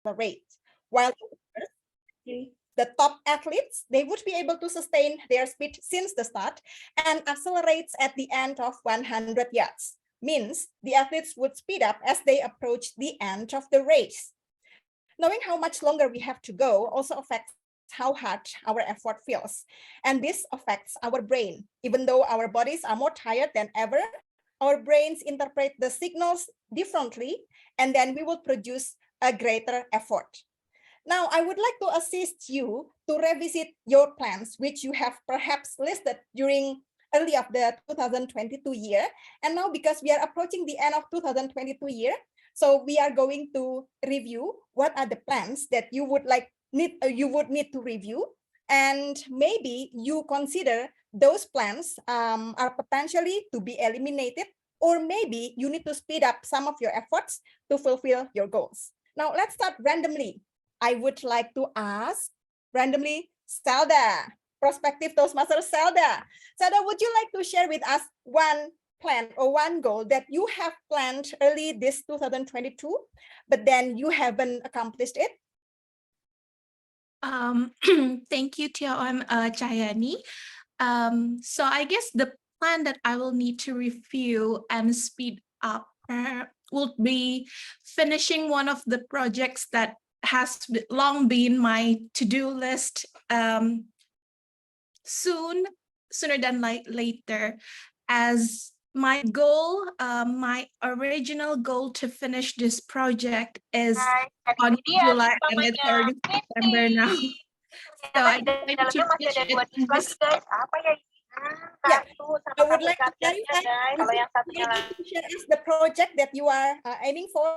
accelerate. While the top athletes, they would be able to sustain their speed since the start and accelerates at the end of 100 yards. Means the athletes would speed up as they approach the end of the race. Knowing how much longer we have to go also affects how hard our effort feels. And this affects our brain. Even though our bodies are more tired than ever, our brains interpret the signals differently, and then we will produce a greater effort. Now, I would like to assist you to revisit your plans, which you have perhaps listed during early of the 2022 year. And now, because we are approaching the end of 2022 year, so we are going to review what are the plans that you would need to review, and maybe you consider those plans are potentially to be eliminated, or maybe you need to speed up some of your efforts to fulfill your goals. Now, let's start randomly. I would like to ask randomly Zelda, prospective Toastmaster Zelda. Zelda, would you like to share with us one plan or one goal that you have planned early this 2022, but then you haven't accomplished it? Thank you, TLM Chayani. So I guess the plan that I will need to review and speed up would be finishing one of the projects that has long been my to-do list sooner than later, as my goal, my original goal to finish this project is on July and it's already September now. So I decided to finish it in this. Yeah, I would like to clarify. To share is the project that you are aiming for?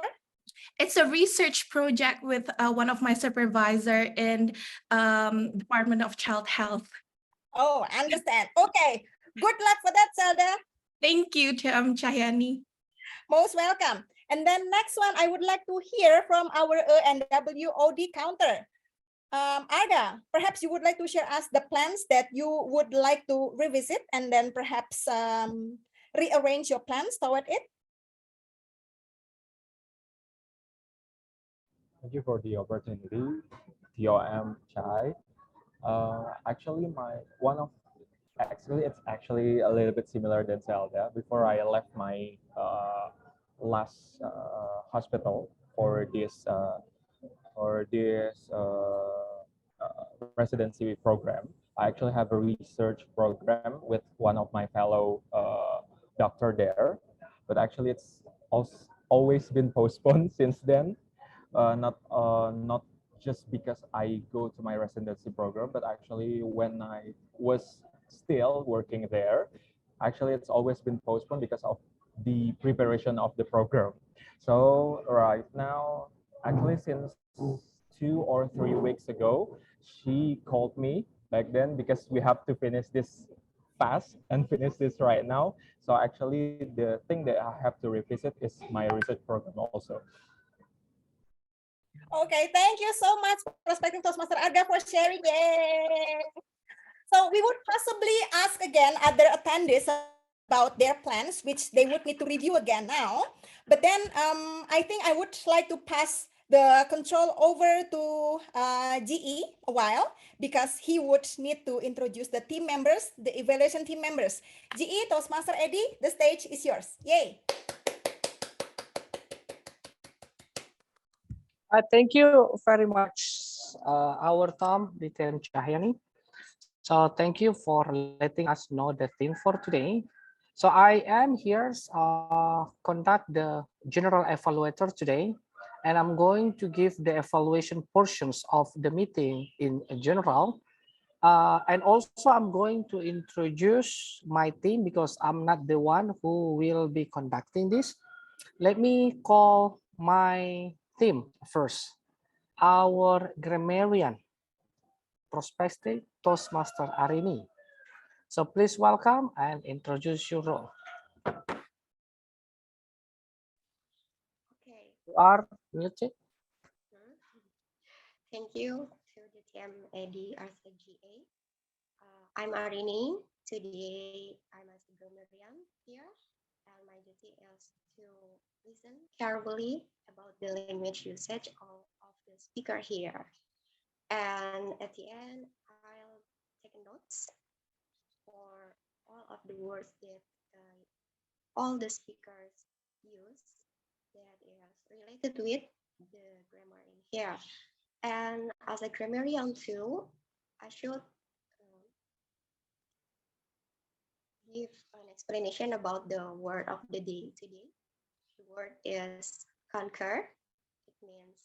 It's a research project with one of my supervisor in Department of Child Health. Oh, I understand. Okay, good luck for that, Zelda. Thank you, Chayani. Most welcome. And then next one, I would like to hear from our NWOD counter. Arda, perhaps you would like to share us the plans that you would like to revisit and then perhaps rearrange your plans toward it. Thank you for the opportunity, TOM Chai. Actually, it's actually a little bit similar than Zelda. Before I left my last hospital for this residency program, I actually have a research program with one of my fellow doctor there, but actually it's also always been postponed since then. Not just because I go to my residency program, but actually when I was still working there, actually it's always been postponed because of the preparation of the program. So right now, actually since 2 or 3 weeks ago, she called me back then because we have to finish this fast and finish this right now. So actually the thing that I have to revisit is my research program also. Okay, thank you so much, prospective Toastmaster Arga, for sharing. Yay! So we would possibly ask again other attendees about their plans, which they would need to review again now. But then I think I would like to pass the control over to GE a while, because he would need to introduce the team members, the evaluation team members. GE, Toastmaster Eddie, the stage is yours. Yay! Thank you very much, our Tom, Dityan Chahyani. So thank you for letting us know the theme for today. So I am here conduct the general evaluator today, and I'm going to give the evaluation portions of the meeting in general. And also I'm going to introduce my team because I'm not the one who will be conducting this. Let me call my team first. Our grammarian, prospective Toastmaster Arini. So please welcome and introduce your role. Okay. You are muted. Thank you to the team ADRCGA. I'm Arini. Today I'm as a grammarian here, and my duty is to listen carefully about the language usage of the speaker here. And at the end, I'll take notes for all of the words that all the speakers use that is related with the grammar in here. And as a grammarian too, I should give an explanation about the word of the day today. The word is conquer. It means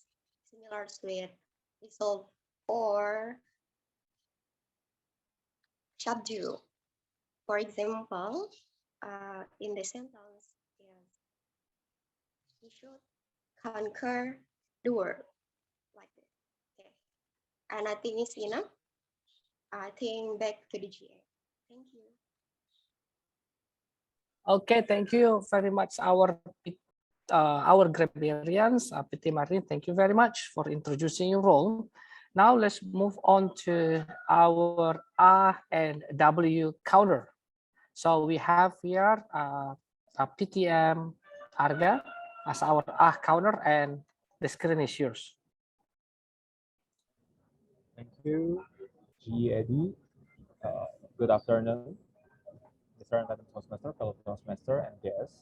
similar with resolve or subdue. For example, in the sentence is you should conquer the world like this. Okay. And I think it's enough. I think back to the GA. Thank you. Okay, thank you very much, our grammarians, PT Martin. Thank you very much for introducing your role. Now let's move on to our A and W counter. So we have here a PTM Arga as our A counter, and the screen is yours. Thank you, G. Eddie. Good afternoon, Mr. and Madam Toastmaster, fellow Toastmaster, and guests.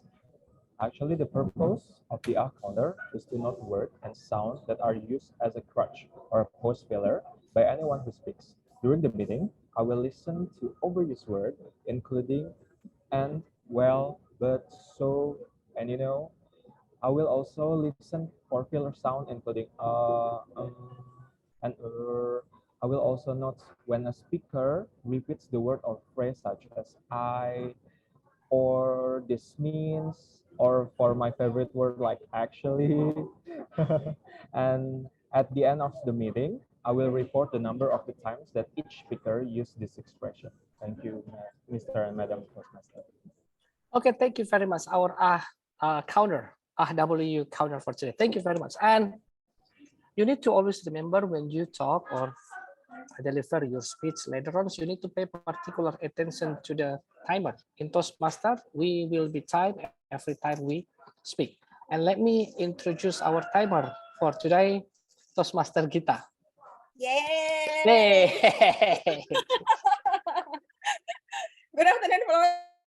Actually, the purpose of the R counter is to note words and sounds that are used as a crutch or a pause filler by anyone who speaks. During the meeting, I will listen to overused words, including and, well, but, so, and you know. I will also listen for filler sound, including and I will also note when a speaker repeats the word or phrase such as I, or this means, or for my favorite word like actually. And at the end of the meeting, I will report the number of the times that each speaker used this expression. Thank you, Mr. and Madam Toastmaster. Okay, thank you very much. Our counter, W counter for today. Thank you very much. And you need to always remember when you talk or deliver your speech later on, so you need to pay particular attention to the timer. In Toastmaster, we will be timed every time we speak. And let me introduce our timer for today, Toastmaster Gita. Yay! Yay! Good afternoon, fellow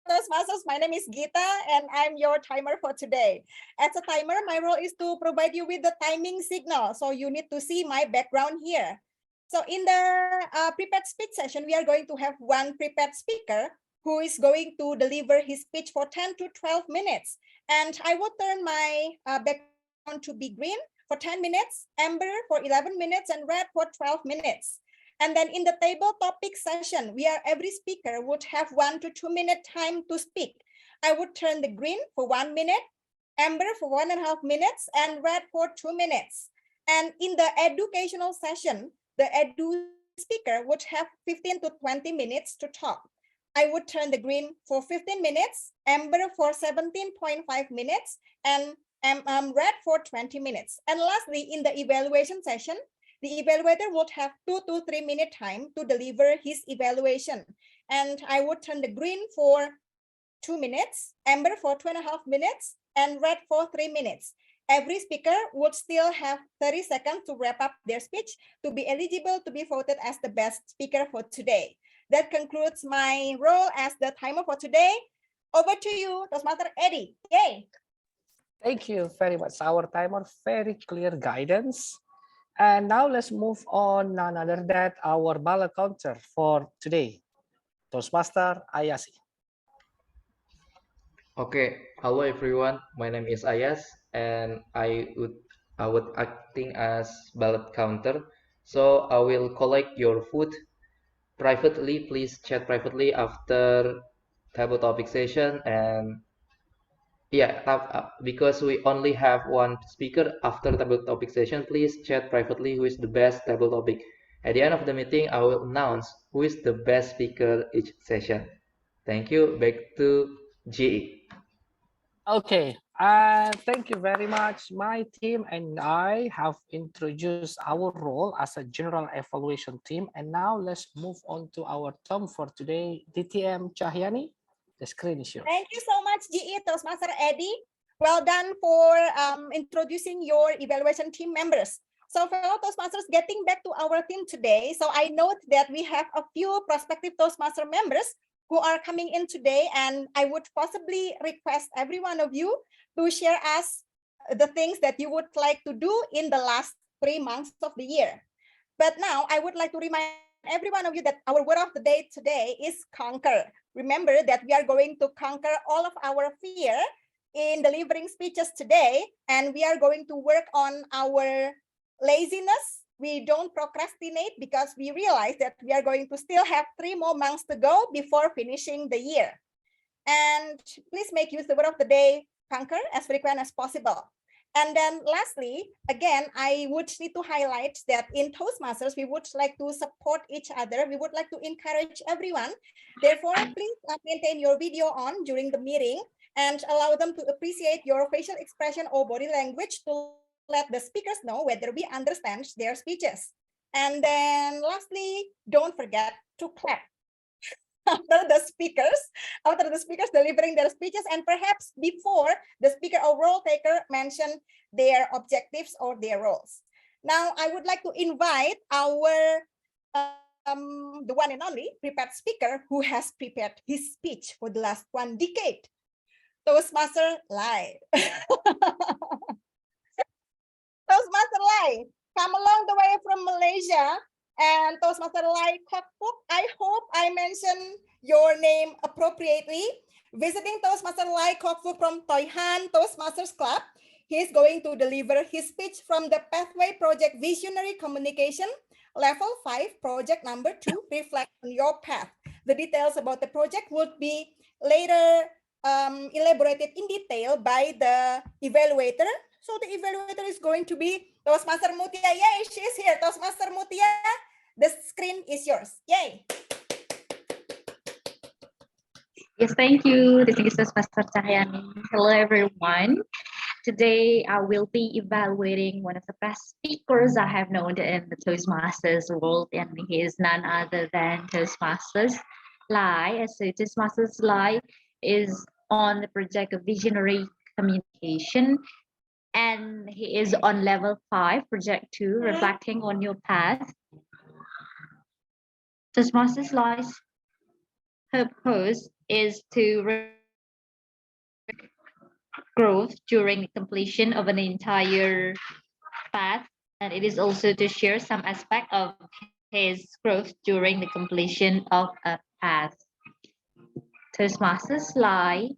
Toastmasters. My name is Gita, and I'm your timer for today. As a timer, my role is to provide you with the timing signal. So you need to see my background here. So in the prepared speech session, we are going to have one prepared speaker who is going to deliver his speech for 10 to 12 minutes. And I will turn my background to be green for 10 minutes, amber for 11 minutes, and red for 12 minutes. And then in the table topic session, every speaker would have 1 to 2 minute time to speak. I would turn the green for 1 minute, amber for 1.5 minutes, and red for 2 minutes. And in the educational session, the edu speaker would have 15 to 20 minutes to talk. I would turn the green for 15 minutes, amber for 17.5 minutes, and red for 20 minutes. And lastly, in the evaluation session, the evaluator would have 2 to 3 minute time to deliver his evaluation. And I would turn the green for 2 minutes, amber for 2.5 minutes, and red for 3 minutes. Every speaker would still have 30 seconds to wrap up their speech to be eligible to be voted as the best speaker for today. That concludes my role as the timer for today. Over to you, Toastmaster Eddie. Yay! Thank you very much. Our timer, very clear guidance. And now let's move on none other than our ballot counter for today. Toastmaster Ayasi. Okay, hello everyone. My name is Ayas, and I would acting as ballot counter. So I will collect your food privately. Please chat privately after table topic session, and yeah, because we only have one speaker after table topic session. Please chat privately who is the best table topic. At the end of the meeting, I will announce who is the best speaker each session. Thank you. Back to GE. Okay, thank you very much. My team and I have introduced our role as a general evaluation team. And now let's move on to our term for today, DTM Cahyani. The screen is yours. Thank you so much, GE Toastmaster Eddie. Well done for introducing your evaluation team members. So fellow Toastmasters, getting back to our theme today. So I note that we have a few prospective Toastmaster members who are coming in today, and I would possibly request every one of you to share us the things that you would like to do in the last 3 months of the year. But now I would like to remind every one of you that our word of the day today is conquer. Remember that we are going to conquer all of our fear in delivering speeches today, and we are going to work on our laziness. We don't procrastinate because we realize that we are going to still have 3 more months to go before finishing the year. And please make use the word of the day, conquer, as frequent as possible. And then lastly, again, I would need to highlight that in Toastmasters, we would like to support each other. We would like to encourage everyone. Therefore, please maintain your video on during the meeting and allow them to appreciate your facial expression or body language to let the speakers know whether we understand their speeches. And then lastly, don't forget to clap after the speakers delivering their speeches, and perhaps before the speaker or role taker mention their objectives or their roles. Now, I would like to invite our the one and only prepared speaker who has prepared his speech for the last 1 decade, Toastmaster Lai. Toastmaster Lai, come along the way from Malaysia. And Toastmaster Lai Kokpuk, I hope I mentioned your name appropriately. Visiting Toastmaster Lai Kokpuk from Toi Han Toastmasters Club, he is going to deliver his speech from the Pathway Project Visionary Communication, Level 5, Project number 2, Reflect on Your Path. The details about the project would be later elaborated in detail by the evaluator. So the evaluator is going to be Toastmaster Mutia. Yay, she's here. Toastmaster Mutia, the screen is yours. Yay. Yes, thank you. This is Toastmaster Cahyani. Hello, everyone. Today, I will be evaluating one of the best speakers I have known in the Toastmasters world, and he is none other than Toastmasters Lai. So Toastmasters Lai is on the project of visionary communication, and he is on level 5, project 2, reflecting on your path. Toastmasters Lai's purpose is to growth during the completion of an entire path, and it is also to share some aspect of his growth during the completion of a path. Toastmasters Lai,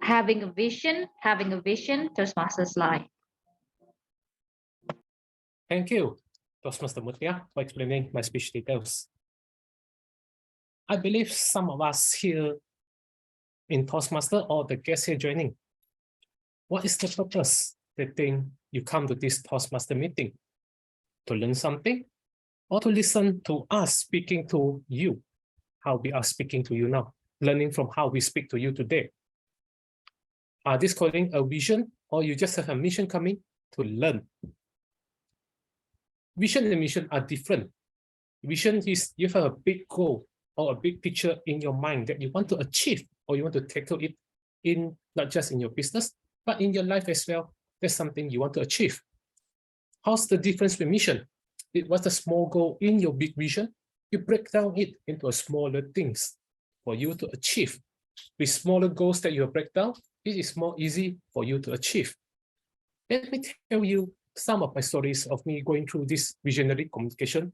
having a vision, Toastmasters Lai. Thank you, Toastmaster Mutia, for explaining my speech details. I believe some of us here in Toastmaster or the guests here joining, what is the purpose? The thing you come to this Toastmaster meeting? To learn something or to listen to us speaking to you, how we are speaking to you now, learning from how we speak to you today. Are this calling a vision, or you just have a mission coming to learn? Vision and mission are different. Vision is you have a big goal or a big picture in your mind that you want to achieve, or you want to tackle it in not just in your business, but in your life as well. There's something you want to achieve. How's the difference with mission? It was a small goal in your big vision. You break down it into smaller things for you to achieve. With smaller goals that you break down, it is more easy for you to achieve. Let me tell you some of my stories of me going through this visionary communication,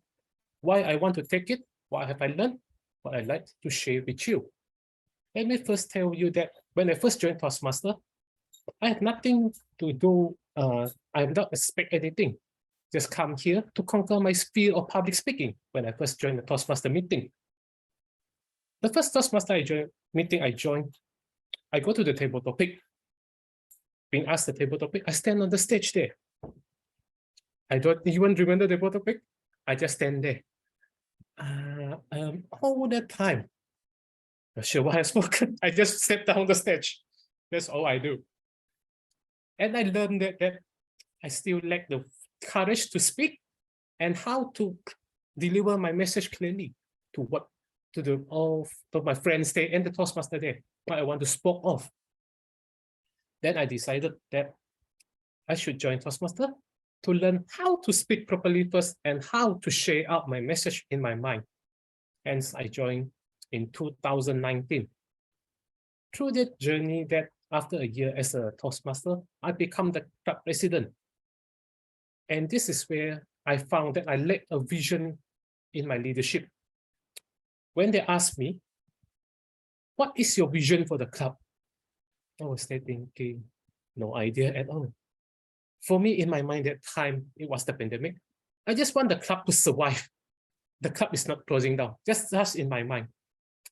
why I want to take it, what have I learned, what I'd like to share with you. Let me first tell you that when I first joined Toastmaster, I had nothing to do, I have not expect anything. Just come here to conquer my fear of public speaking when I first joined the Toastmaster meeting. The first Toastmaster meeting I joined, I go to the table topic. Being asked the table topic, I stand on the stage there. I don't even remember the table topic. I just stand there. All that time, not sure what I spoken. I just step down the stage. That's all I do. And I learned that I still lack the courage to speak and how to deliver my message clearly to all of my friends there and the Toastmaster there, what I want to speak of. Then I decided that I should join Toastmasters to learn how to speak properly first and how to share out my message in my mind. Hence, I joined in 2019. Through that journey, that after a year as a Toastmaster, I become the club president. And this is where I found that I lacked a vision in my leadership. When they asked me, what is your vision for the club? I was thinking, no idea at all. For me, in my mind that time, it was the pandemic. I just want the club to survive. The club is not closing down, just in my mind.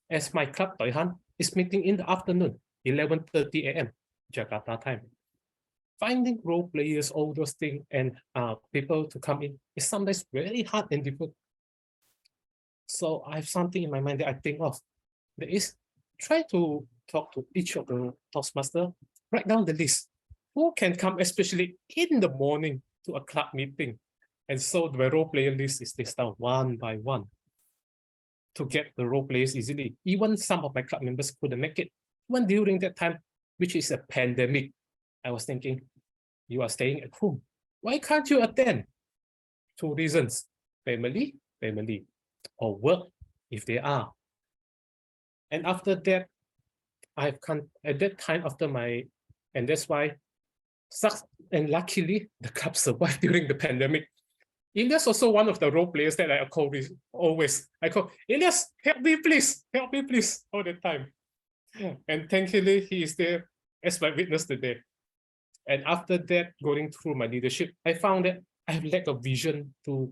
As my club, Toyhan, is meeting in the afternoon, 11:30 a.m. Jakarta time. Finding role players, all those things, and people to come in is sometimes very hard and difficult. So I have something in my mind that I think of. That is, try to talk to each of the Toastmasters, write down the list. Who can come, especially in the morning, to a club meeting? And so the role player list is listed down one by one to get the role players easily. Even some of my club members couldn't make it. When during that time, which is a pandemic, I was thinking, you are staying at home. Why can't you attend? 2 reasons, family, or work, if they are. And after that, I've come at that time after my, and that's why, and luckily, the club survived during the pandemic. Elias also one of the role players that I call always. I call, Elias, help me please, all the time. And thankfully, he is there as my witness today. And after that, going through my leadership, I found that I have lack of vision to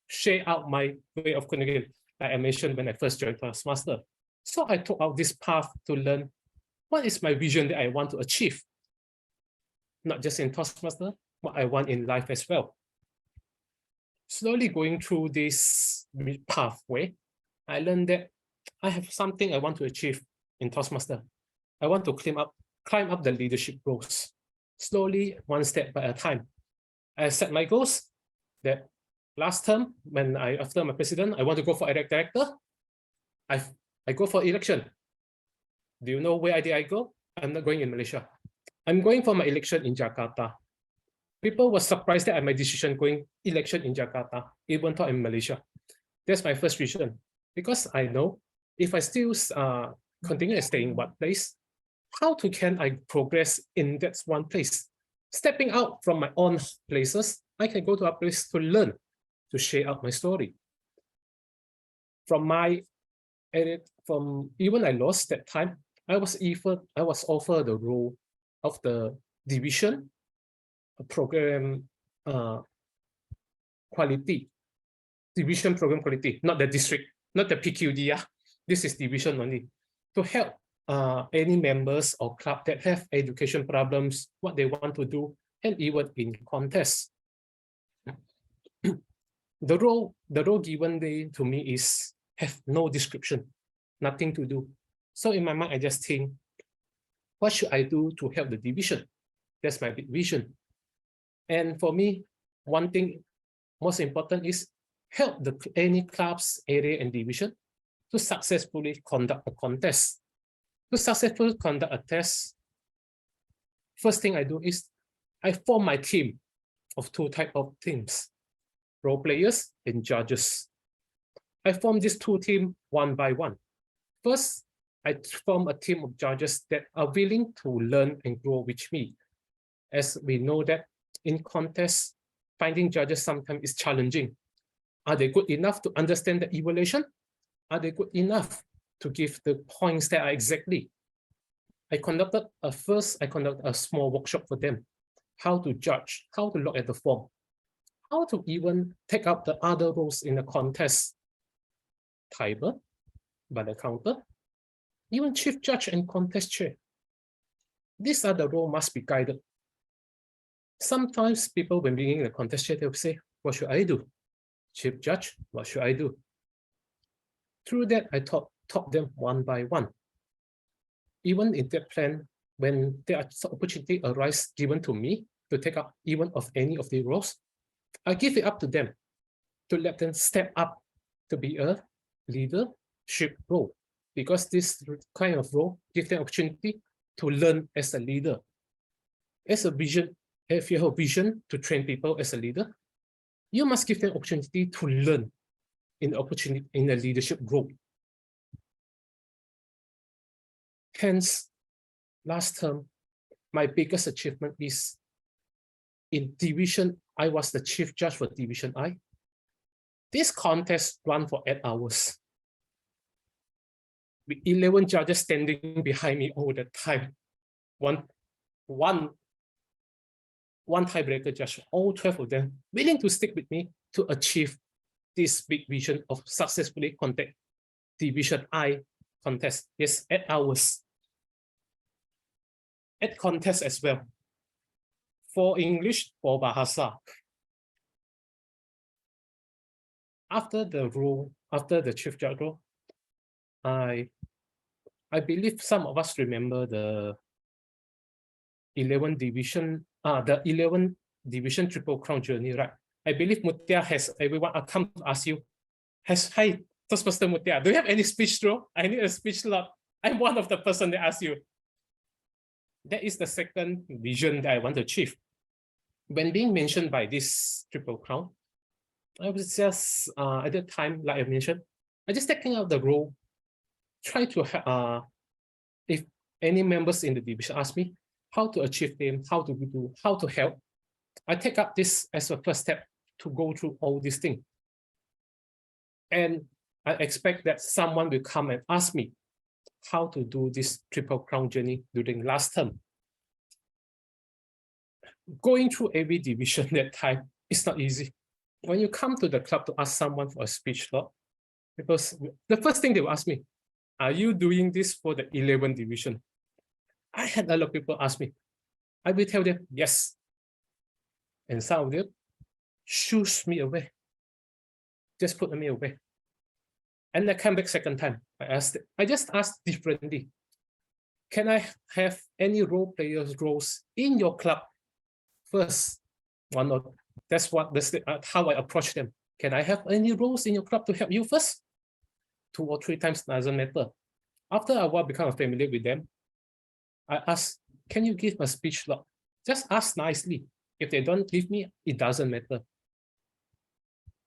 share out my way of communicating, like I mentioned when I first joined Toastmasters. So I took out this path to learn what is my vision that I want to achieve, not just in Toastmasters, what I want in life as well. Slowly going through this pathway, I learned that I have something I want to achieve in Toastmasters. I want to climb up the leadership roles, slowly, one step by a time. I set my goals that last term, when after my president, I want to go for director. I go for election. Do you know where did I go? I'm not going in Malaysia. I'm going for my election in Jakarta. People were surprised that my decision going election in Jakarta, even though I'm in Malaysia. That's my first reason. Because I know if I still continue to stay in one place, how can I progress in that one place? Stepping out from my own places, I can go to a place to learn, to share out my story. From even I lost that time, I was offered the role of the division program quality, division program quality, not the district, not the PQD. This is division only, to help any members or club that have education problems, what they want to do, and even in contests. The role given to me is have no description, nothing to do. So in my mind, I just think, what should I do to help the division? That's my big vision. And for me, one thing most important is help any clubs, area, and division to successfully conduct a contest. To successfully conduct a test, first thing I do is I form my team of 2 types of teams, role players and judges. I form these 2 teams one by one. First, I form a team of judges that are willing to learn and grow with me. As we know that in contests, finding judges sometimes is challenging. Are they good enough to understand the evaluation? Are they good enough to give the points that are exactly? I conducted a small workshop for them, how to judge, how to look at the form, how to even take up the other roles in the contest, timer, by the counter, even chief judge and contest chair. These are the roles must be guided. Sometimes people, when being in a contest chair, they will say, what should I do? Chief judge, what should I do? Through that, I taught them one by one. Even in that plan, when there are opportunity arise given to me to take up even of any of the roles, I give it up to them to let them step up to be a leadership role, because this kind of role gives them opportunity to learn as a leader. as a vision, if you have a vision to train people as a leader, you must give them opportunity to learn in a leadership role. Hence, last term, my biggest achievement is in division. I was the chief judge for division I. This contest ran for 8 hours. With 11 judges standing behind me all the time. One tiebreaker judge, all 12 of them willing to stick with me to achieve this big vision of successfully conduct division I contest. Yes, 8 hours. 8 contests as well. 4 English, 4 Bahasa. After the chief judge role, I believe some of us remember the 11 division Triple Crown journey, right? I believe Mutia has everyone come to ask you, hi, Toastmaster Mutia, do you have any speech role? I need a speech slot. I'm one of the person that asked you. That is the second vision that I want to achieve. When being mentioned by this Triple Crown, I was just, at that time, like I mentioned, I just taking out the role, try to, if any members in the division ask me how to achieve them, how to help, I take up this as a first step to go through all these things. And I expect that someone will come and ask me how to do this Triple Crown journey during last term. Going through every division that time is not easy. When you come to the club to ask someone for a speech slot, because the first thing they will ask me, are you doing this for the 11th division? I had a lot of people ask me. I will tell them, yes. And some of them shoos me away. Just put me away. And I come back second time. I just asked differently. Can I have any role players roles in your club first? That's how I approach them. Can I have any roles in your club to help you first? 2 or 3 times doesn't matter. After a while, become familiar with them. I ask, can you give a speech slot? Just ask nicely. If they don't give me, it doesn't matter.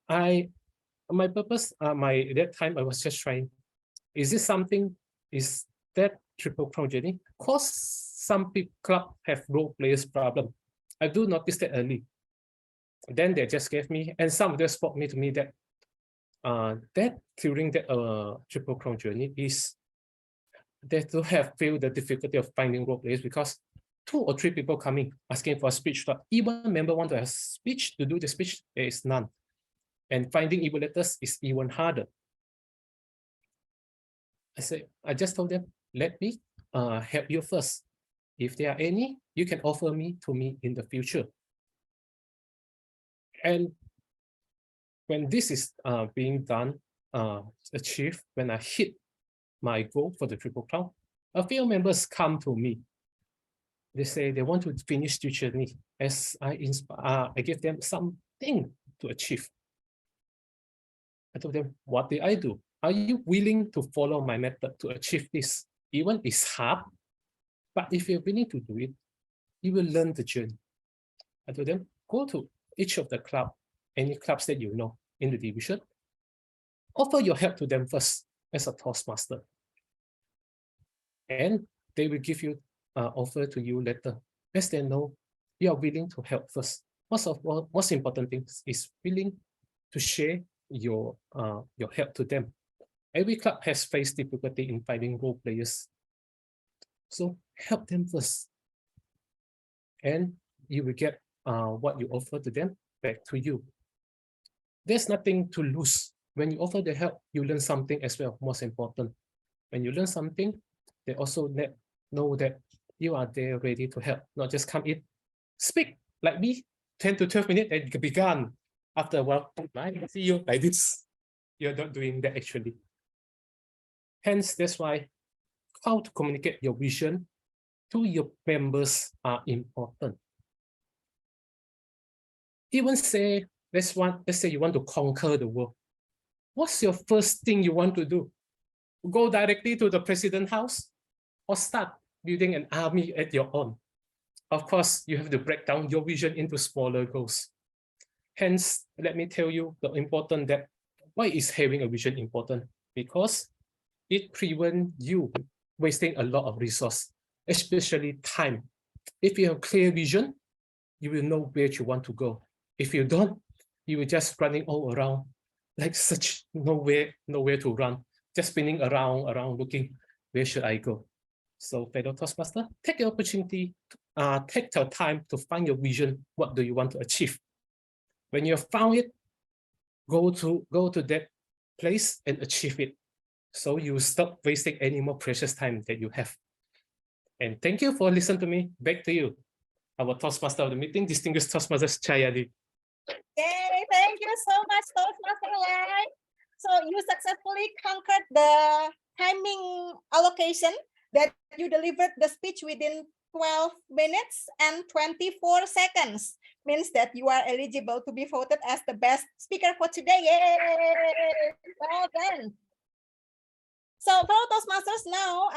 My purpose, that time I was just trying, is that Triple Crown journey? Of course, some club have role players problem. I do notice that early. Then they just gave me, and some of them spoke to me that during that Triple Crown journey is they do feel the difficulty of finding role players because 2 or 3 people coming asking for a speech slot. Even a member want to have speech to do the speech, there is none. And finding evaluators is even harder. I just told them, let me help you first. If there are any, you can offer to me in the future. And when this is being done, achieved, when I hit my goal for the Triple Crown, a few members come to me. They say they want to finish the journey as I give them something to achieve. I told them, what did I do? Are you willing to follow my method to achieve this? Even it's hard, but if you're willing to do it, you will learn the journey. I told them, go to each of the club, any clubs that you know in the division, offer your help to them first as a Toastmaster. And they will give you offer to you later, as they know you are willing to help first. Most important thing is willing to share your help to them. Every club has faced difficulty in finding role players. So help them first. And you will get what you offer to them back to you. There's nothing to lose. When you offer the help, you learn something as well, most important. When you learn something, they also know that you are there ready to help, not just come in, speak like me, 10 to 12 minutes and be gone. After a while, I see you like this. You're not doing that actually. Hence, that's why how to communicate your vision to your members are important. Even say, let's say you want to conquer the world. What's your first thing you want to do? Go directly to the president's house or start building an army at your own? Of course, you have to break down your vision into smaller goals. Hence, let me tell you the important that why is having a vision important? Because it prevents you wasting a lot of resource, especially time. If you have clear vision, you will know where you want to go. If you don't, you will just running all around, like such nowhere to run, just spinning around looking, where should I go? So fellow Toastmaster, take the opportunity, take the time to find your vision. What do you want to achieve? When you have found it, go to that place and achieve it. So you stop wasting any more precious time that you have. And thank you for listening to me. Back to you, our Toastmaster of the meeting, distinguished Toastmasters Chayani. Yay, thank you so much, Toastmaster Lai. So you successfully conquered the timing allocation that you delivered the speech within 12 minutes and 24 seconds. Means that you are eligible to be voted as the best speaker for today. Yay! Well done. So fellow Toastmasters, now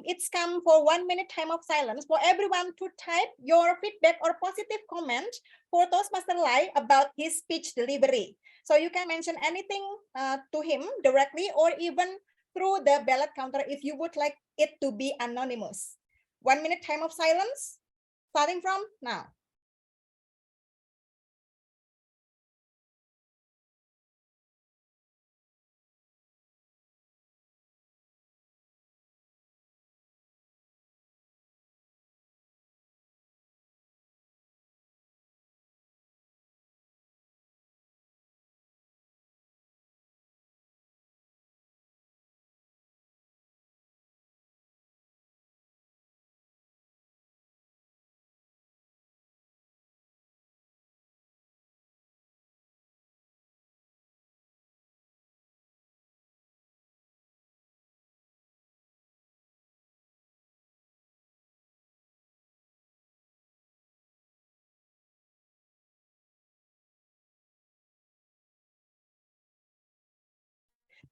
it's come for 1 minute time of silence for everyone to type your feedback or positive comment for Toastmaster Lai about his speech delivery. So you can mention anything to him directly or even through the ballot counter if you would like it to be anonymous. 1 minute time of silence, starting from now.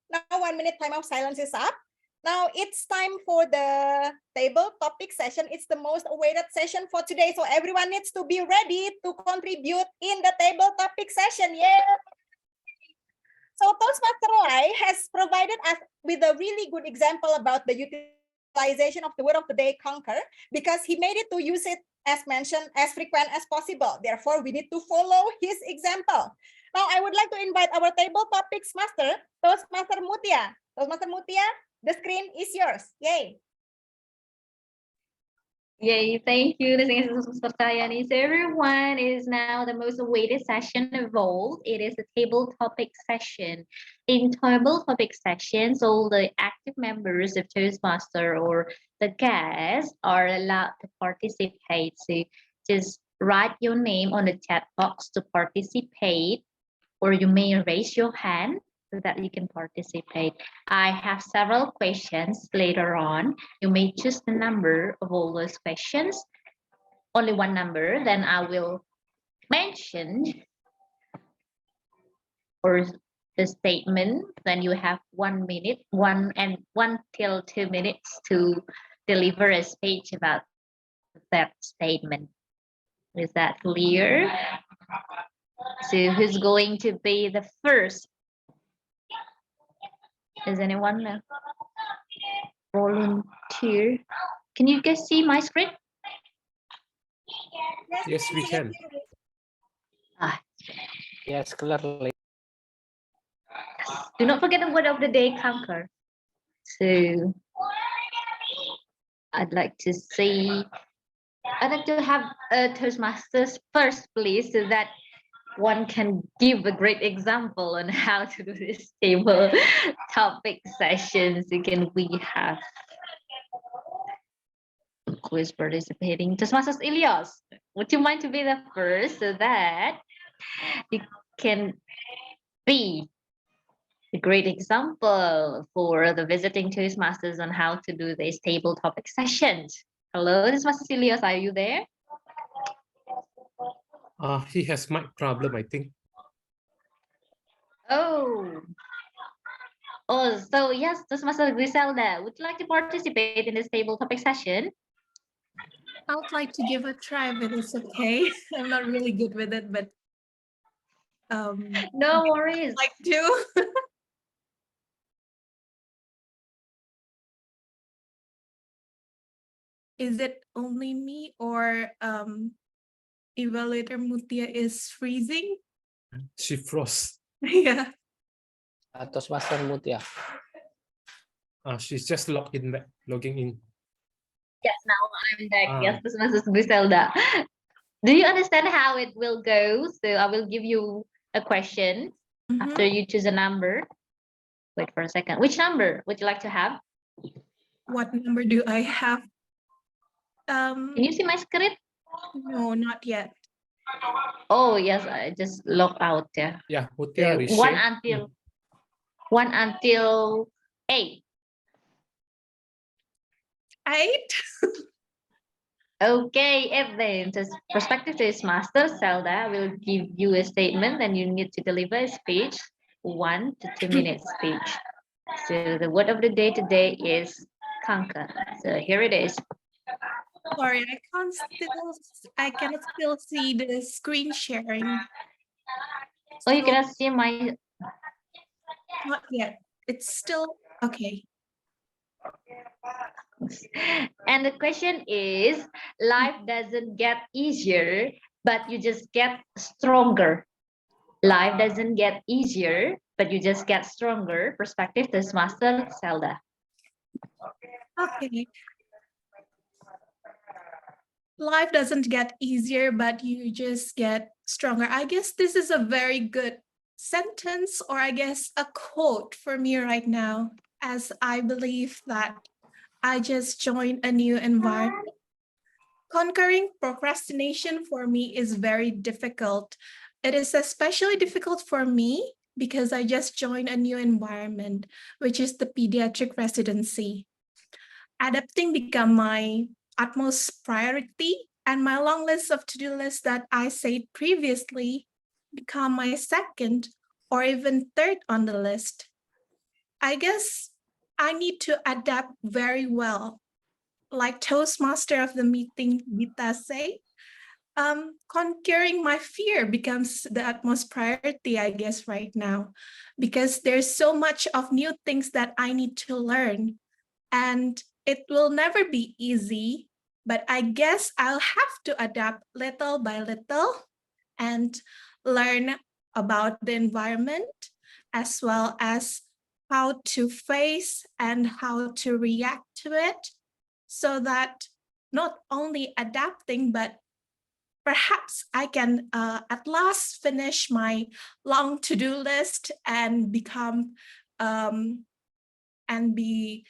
Now 1 minute time of silence is up. Now it's time for the table topic session. It's the most awaited session for today. So everyone needs to be ready to contribute in the table topic session. Yeah. So Toastmaster Lai has provided us with a really good example about the utilization of the word of the day conquer, because he made it to use it as mentioned as frequent as possible. Therefore, we need to follow his example. Now, I would like to invite our table topics master, Toastmaster Mutia. Toastmaster Mutia, the screen is yours. Yay. Yay, thank you. This is Mr. Chayani. So everyone is now the most awaited session of all. It is a table topic session. In table topic sessions, all the active members of Toastmaster or the guests are allowed to participate. So just write your name on the chat box to participate, or you may raise your hand so that you can participate. I have several questions later on. You may choose the number of all those questions, only one number, then I will mention or the statement, then you have 1 minute, 1 till 2 minutes to deliver a speech about that statement. Is that clear? So who's going to be the first? Does anyone volunteer? Can you guys see my screen? Yes, we can. Yes, clearly. Do not forget the word of the day, conquer. So I'd like to have Toastmasters first, please, so that one can give a great example on how to do this table topic sessions. Again, we have who is participating. Toastmasters Ilyas, would you mind to be the first so that you can be a great example for the visiting Toastmasters on how to do this table topic sessions? Hello, Toastmasters Ilyas, are you there? He has mic problem, I think. Oh, so yes, Toastmaster Griselda, would you like to participate in this table topic session? I would like to give a try, but it's okay. I'm not really good with it, but No worries. like to. Is it only me or evaluator Mutia is freezing? She froze. Yeah. Toastmaster Mutia. She's just logging in. Yes, now I'm back. Ah. Yes, this is Griselda. Do you understand how it will go? So I will give you a question after Mhm. you choose a number. Wait for a second. Which number would you like to have? What number do I have? Can you see my screen? No, not yet. Oh yes, I just logged out. Yeah. Yeah, Mutia So reshare. one until 8. 8. Okay, then the prospective Toastmaster Zelda will give you a statement and you need to deliver a speech, 1 to 2 minutes speech. So the word of the day today is conquer. So here it is. Sorry, I cannot still see the screen sharing. Oh, you So, cannot see my. not yet. It's still okay. And the question is, life doesn't get easier, but you just get stronger. Life doesn't get easier, but you just get stronger. Perspective Toastmaster Zelda. Okay. Life doesn't get easier, but you just get stronger. I guess this is a very good sentence, or I guess a quote for me right now, as I believe that I just joined a new environment. Conquering procrastination for me is very difficult. It is especially difficult for me because I just joined a new environment, which is the pediatric residency. Adapting become my utmost priority, and my long list of to-do lists that I said previously become my second or even third on the list. I guess I need to adapt very well. Like Toastmaster of the meeting, Vita say, conquering my fear becomes the utmost priority, I guess, right now, because there's so much of new things that I need to learn. And it will never be easy, but I guess I'll have to adapt little by little and learn about the environment as well as how to face and how to react to it, so that not only adapting, but perhaps I can at last finish my long to-do list and become and be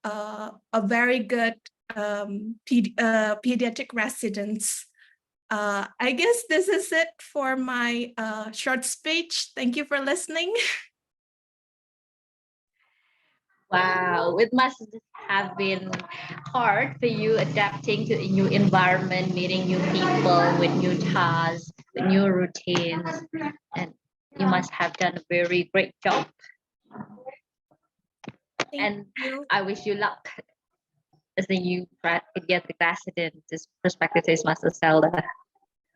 a very good pediatric residents. I guess this is it for my short speech. Thank you for listening. Wow, it must have been hard for you adapting to a new environment, meeting new people with new tasks, with new routines, and you must have done a very great job. Thank And you. I wish you luck as the new pediatric resident, this prospective Toastmaster Zelda.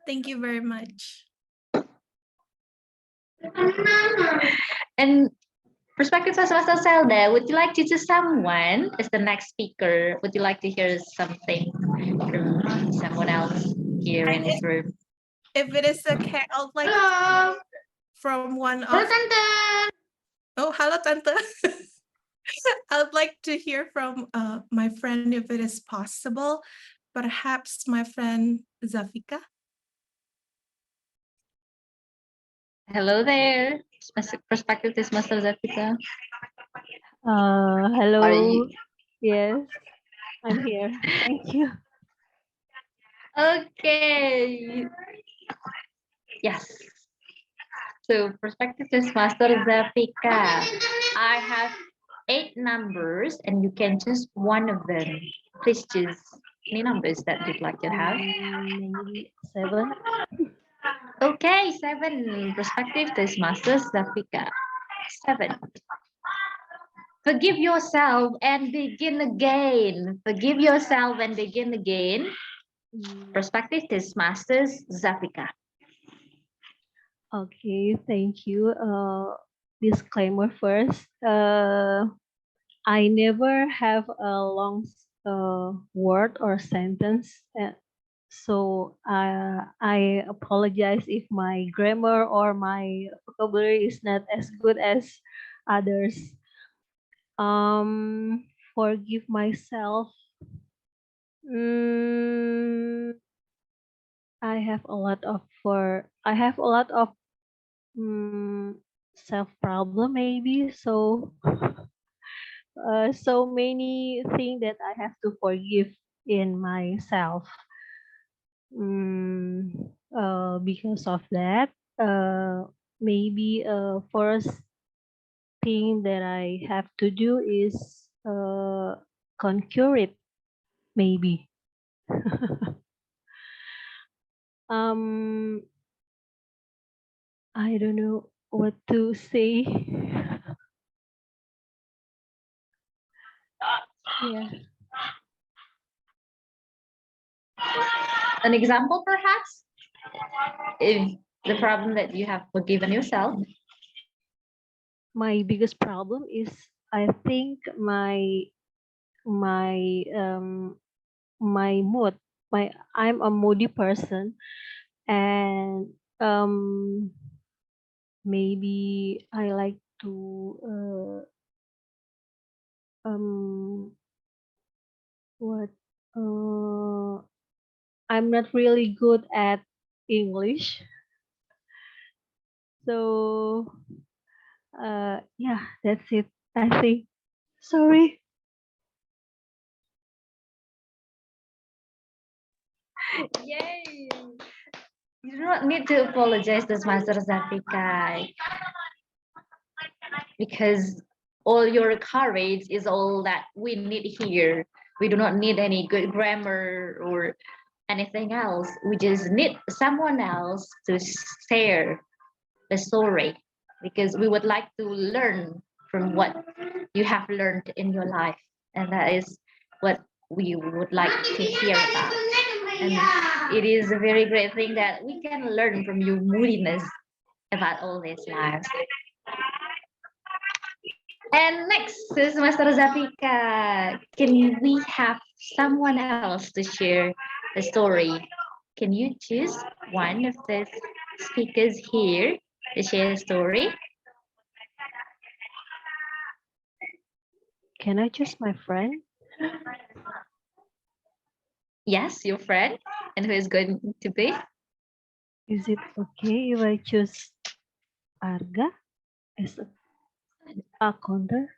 Thank you very much. And prospective Toastmaster Zelda, would you like to choose someone as the next speaker? Would you like to hear something from someone else here in this room? If it is okay, I'd like from one of. Oh, hello, Tante. I'd like to hear from my friend if it is possible. Perhaps my friend Zafika. Hello there, prospective Toastmaster Zafika. Hello. Are you? Yes, I'm here. Thank you. Okay. Yes. So prospective Toastmaster Zafika, I have 8 numbers and you can choose one of them. Please choose any numbers that you'd like to have. Maybe 7. Okay, 7. Prospective Toastmaster Zafika. 7. Forgive yourself and begin again. Forgive yourself and begin again. Prospective Toastmasters, Zafika. Okay, thank you. Disclaimer first. I never have a long word or sentence, so I apologize if my grammar or my vocabulary is not as good as others. Forgive myself. I have a lot of self problem maybe, so so many things that I have to forgive in myself. Because of that, maybe first thing that I have to do is conquer it, maybe. um I don't know what to say. Yeah. An example, perhaps, if the problem that you have forgiven yourself. My biggest problem is I think my my mood. I'm a moody person, and maybe I like to what I'm not really good at English. So yeah, that's it, I think. Sorry. Yay! You do not need to apologize to Master Zafika, because all your courage is all that we need here. We do not need any good grammar or anything else. We just need someone else to share the story, because we would like to learn from what you have learned in your life. And that is what we would like to hear about. And it is a very great thing that we can learn from your moodiness about all these lives. And next is Master Zafika. Can we have someone else to share the story? Can you choose one of the speakers here to share a story? Can I choose my friend? Yes, your friend. And who is going to be? Is it okay if I choose Arga as a counter?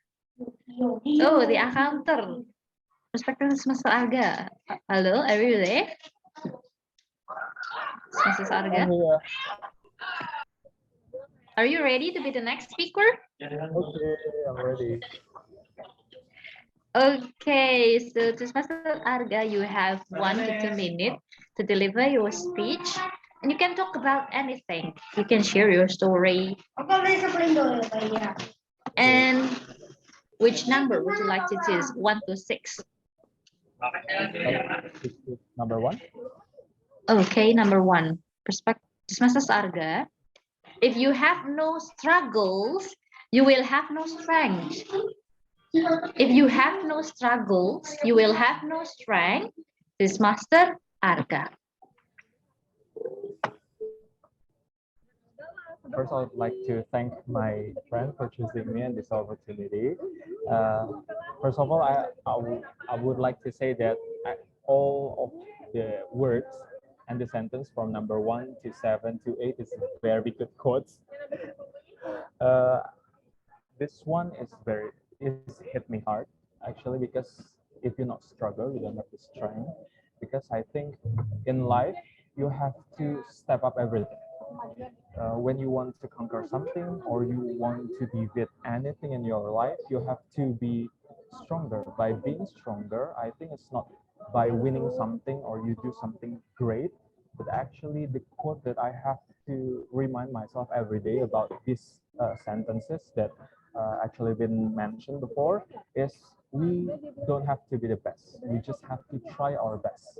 Oh, the accountant. Perspective Mr. Arga. Hello, are you there? Mrs. Arga. Are you ready to be the next speaker? Okay, I'm ready. Okay, so to Mr. Arga, you have 1 to 2 minutes to deliver your speech. And you can talk about anything. You can share your story. And which number would you like to choose? 1 to 6. Number 1. Okay, number 1. Perspective, Mr. Arga. If you have no struggles, you will have no strength. If you have no struggles, you will have no strength. This Master Arga. First, I would like to thank my friend for choosing me and this opportunity. First of all, I would like to say that all of the words and the sentence from number 1 to 7 to 8 is very good quotes. This one is hit me hard actually, because if you not struggle, you don't have the strength. Because I think in life you have to step up everything. When you want to conquer something or you want to defeat anything in your life, you have to be stronger. By being stronger, I think it's not by winning something or you do something great, but actually the quote that I have to remind myself every day about these sentences that actually been mentioned before is we don't have to be the best. We just have to try our best.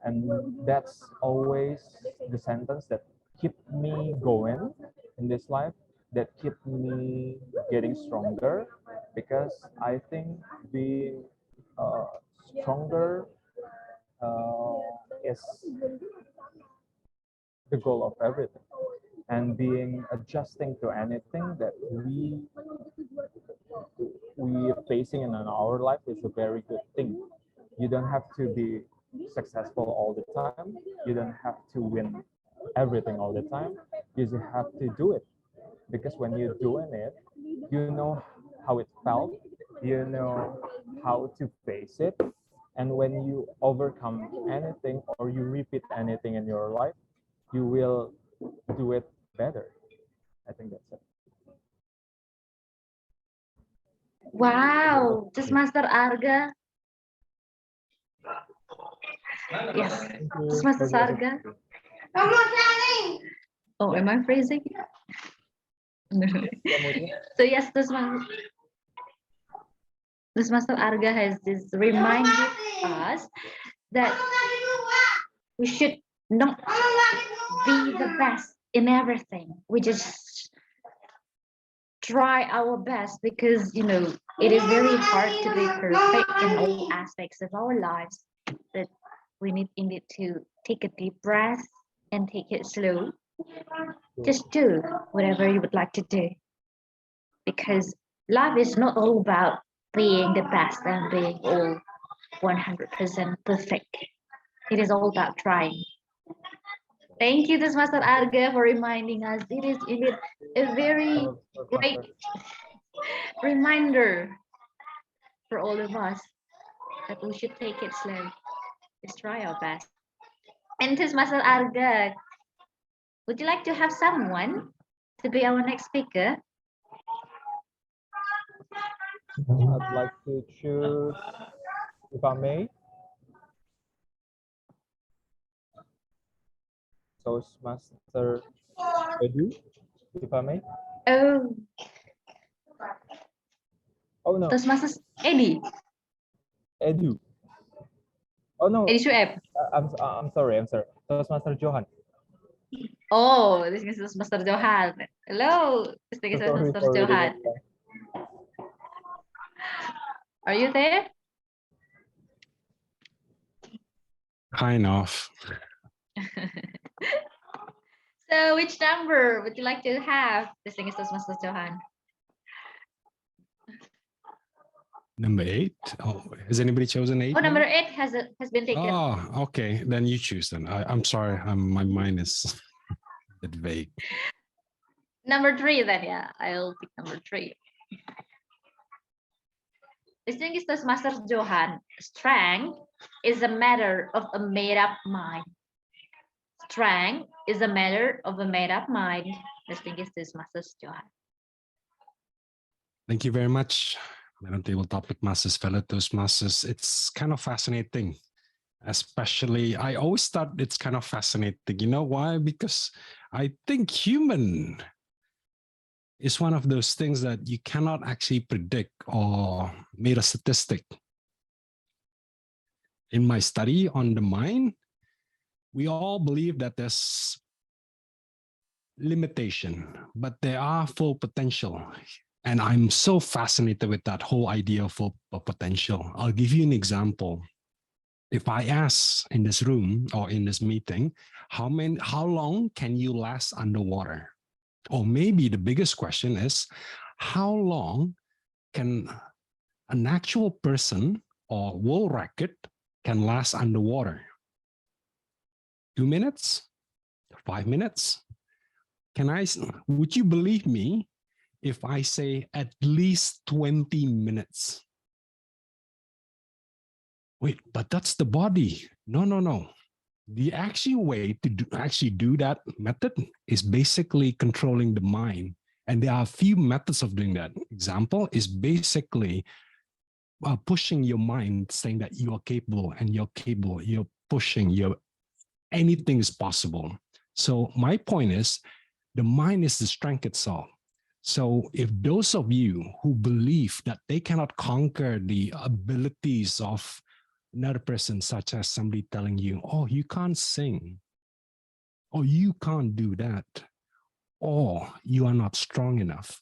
And that's always the sentence that keep me going in this life, that keep me getting stronger, because I think being stronger is the goal of everything, and being adjusting to anything that we are facing in our life is a very good thing. You don't have to be successful all the time. You don't have to win everything all the time. You just have to do it, because when you're doing it, you know how it felt, you know how to face it, and when you overcome anything or you repeat anything in your life, you will do it better. I think that's it. Wow, Toastmaster Arga. Yes, Toastmaster Arga. Oh, am I phrasing? So yes, Toastmaster Arga has this reminded us that we should not be the best in everything. We just try our best, because it is very hard to be perfect in all aspects of our lives. But we need indeed to take a deep breath and take it slow. Just do whatever you would like to do, because life is not all about being the best and being all 100% perfect. It is all about trying. Thank you, Toastmaster Arga, for reminding us. It is indeed a very great reminder for all of us that we should take it slow. Let's try our best. And Toastmaster Arga, would you like to have someone to be our next speaker? I'd like to choose, if I may, Toastmaster Edu, if I may. Oh, Oh no, Toastmaster Eddie. Edu. Oh no, Eddie Shueb. I'm sorry. Toastmaster Johan. Oh, this is Toastmaster Johan. Hello, this is Sorry Toastmaster for reading Johan. it wrong. Are you there? Kind of. So which number would you like to have? This thing is Toastmaster Johan. Number 8. Oh, has anybody chosen 8? Oh, number 8 has been taken. Oh, okay. Then you choose then. I'm sorry. My mind is a bit vague. Number 3 then, yeah. I'll pick number 3. Distinguished Toastmaster Johan, strength is a matter of a made-up mind. Strength is a matter of a made-up mind. Distinguished Toastmaster Johan. Thank you very much, Madam Table Topic Masters, fellow Toastmasters. It's kind of fascinating. Especially, I always thought it's kind of fascinating. You know why? Because I think human is one of those things that you cannot actually predict or made a statistic. In my study on the mind, we all believe that there's limitation, but there are full potential. And I'm so fascinated with that whole idea of full potential. I'll give you an example. If I ask in this room or in this meeting, how long can you last underwater? Or maybe the biggest question is, how long can an actual person or world record can last underwater? 2 minutes? 5 minutes? Would you believe me if I say at least 20 minutes? Wait, but that's the body. No. The actual way to actually do that method is basically controlling the mind. And there are a few methods of doing that. Example is basically pushing your mind, saying that you are capable and you're capable, you're pushing, anything is possible. So my point is, the mind is the strength itself. So if those of you who believe that they cannot conquer the abilities of Another person, such as somebody telling you, oh, you can't sing, or you can't do that, or you are not strong enough.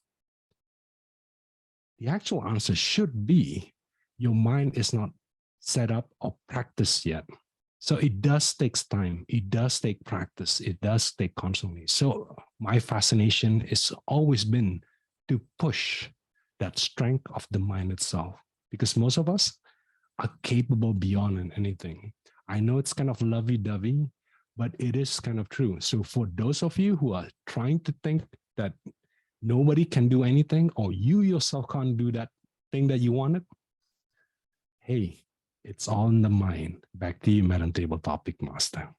The actual answer should be your mind is not set up or practiced yet. So it does take time. It does take practice. It does take constantly. So my fascination has always been to push that strength of the mind itself, because most of us are capable beyond anything. I know it's kind of lovey-dovey, but it is kind of true. So for those of you who are trying to think that nobody can do anything, or you yourself can't do that thing that you wanted, hey, it's all in the mind. Back to you, Madam Table Topic Master.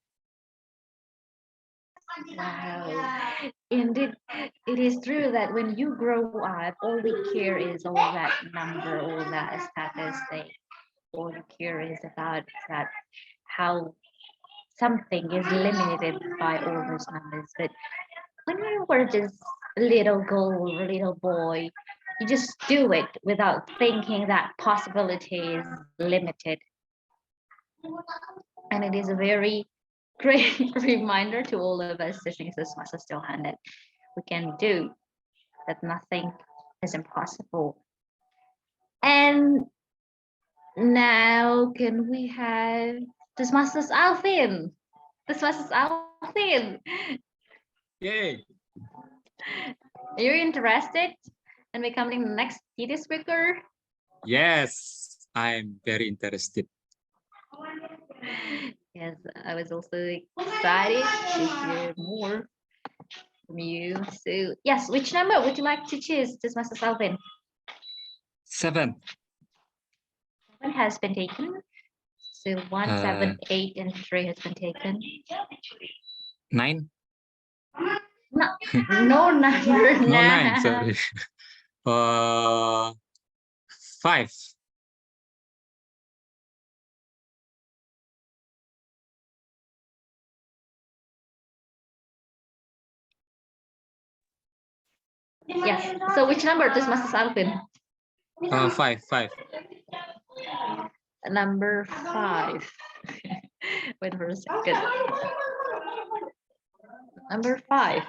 Wow. Indeed, it is true that when you grow up, all we care is all that number, all that statistic. All you care is about that how something is limited by all those numbers. But when you were just a little girl or a little boy, you just do it without thinking that possibility is limited. And it is a very great reminder to all of us listening to this master still hand that we can do, that nothing is impossible. And now can we have Toastmasters Alvin? Toastmasters Alvin, Yay. are you interested in becoming the next TD speaker? Yes, I'm very interested. Yes, I was also excited to hear more from you. So yes, which number would you like to choose, Toastmasters Alvin? 7. 1 has been taken. So 1, 7, 8, and 3 has been taken. 9. No, no number. No, now. 9, sorry. 5. Yes. So which number, Toastmasters Alvin? 5. Number 5. Wait for a second. Number 5.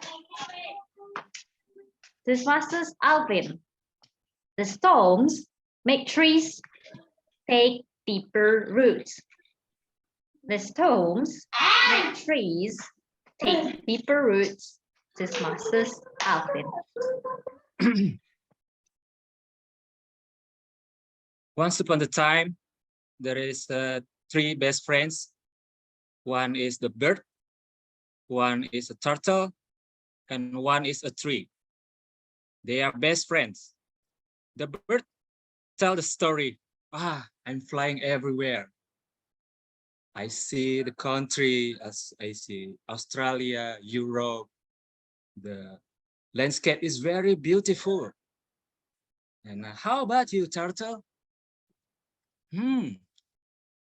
Toastmasters Alvin. The storms make trees take deeper roots. The storms make trees take deeper roots. Toastmasters Alvin. Once upon a time, there is 3 best friends. One is the bird, one is a turtle, and one is a tree. They are best friends. The bird tells the story. I'm flying everywhere. I see the country, as I see Australia, Europe. The landscape is very beautiful. And how about you, turtle?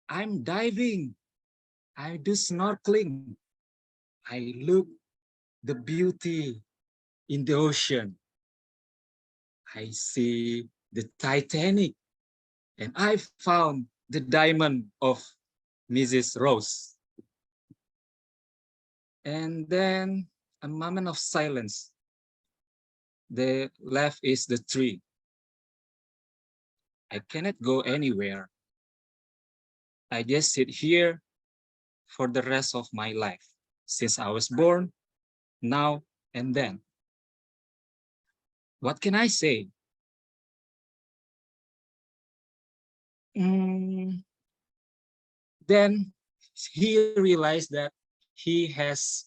I'm diving. I do snorkeling. I look the beauty in the ocean. I see the Titanic, and I found the diamond of Mrs. Rose. And then a moment of silence. The left is the tree. I cannot go anywhere. I just sit here for the rest of my life, since I was born, now and then. What can I say? Then he realized that he has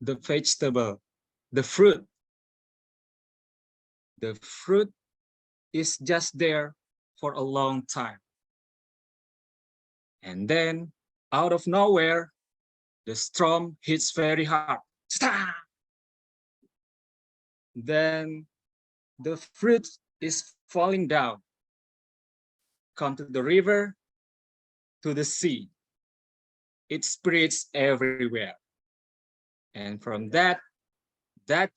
the vegetable, the fruit. The fruit is just there for a long time. And then out of nowhere, the storm hits very hard. Then the fruit is falling down. Come to the river, to the sea. It spreads everywhere. And from that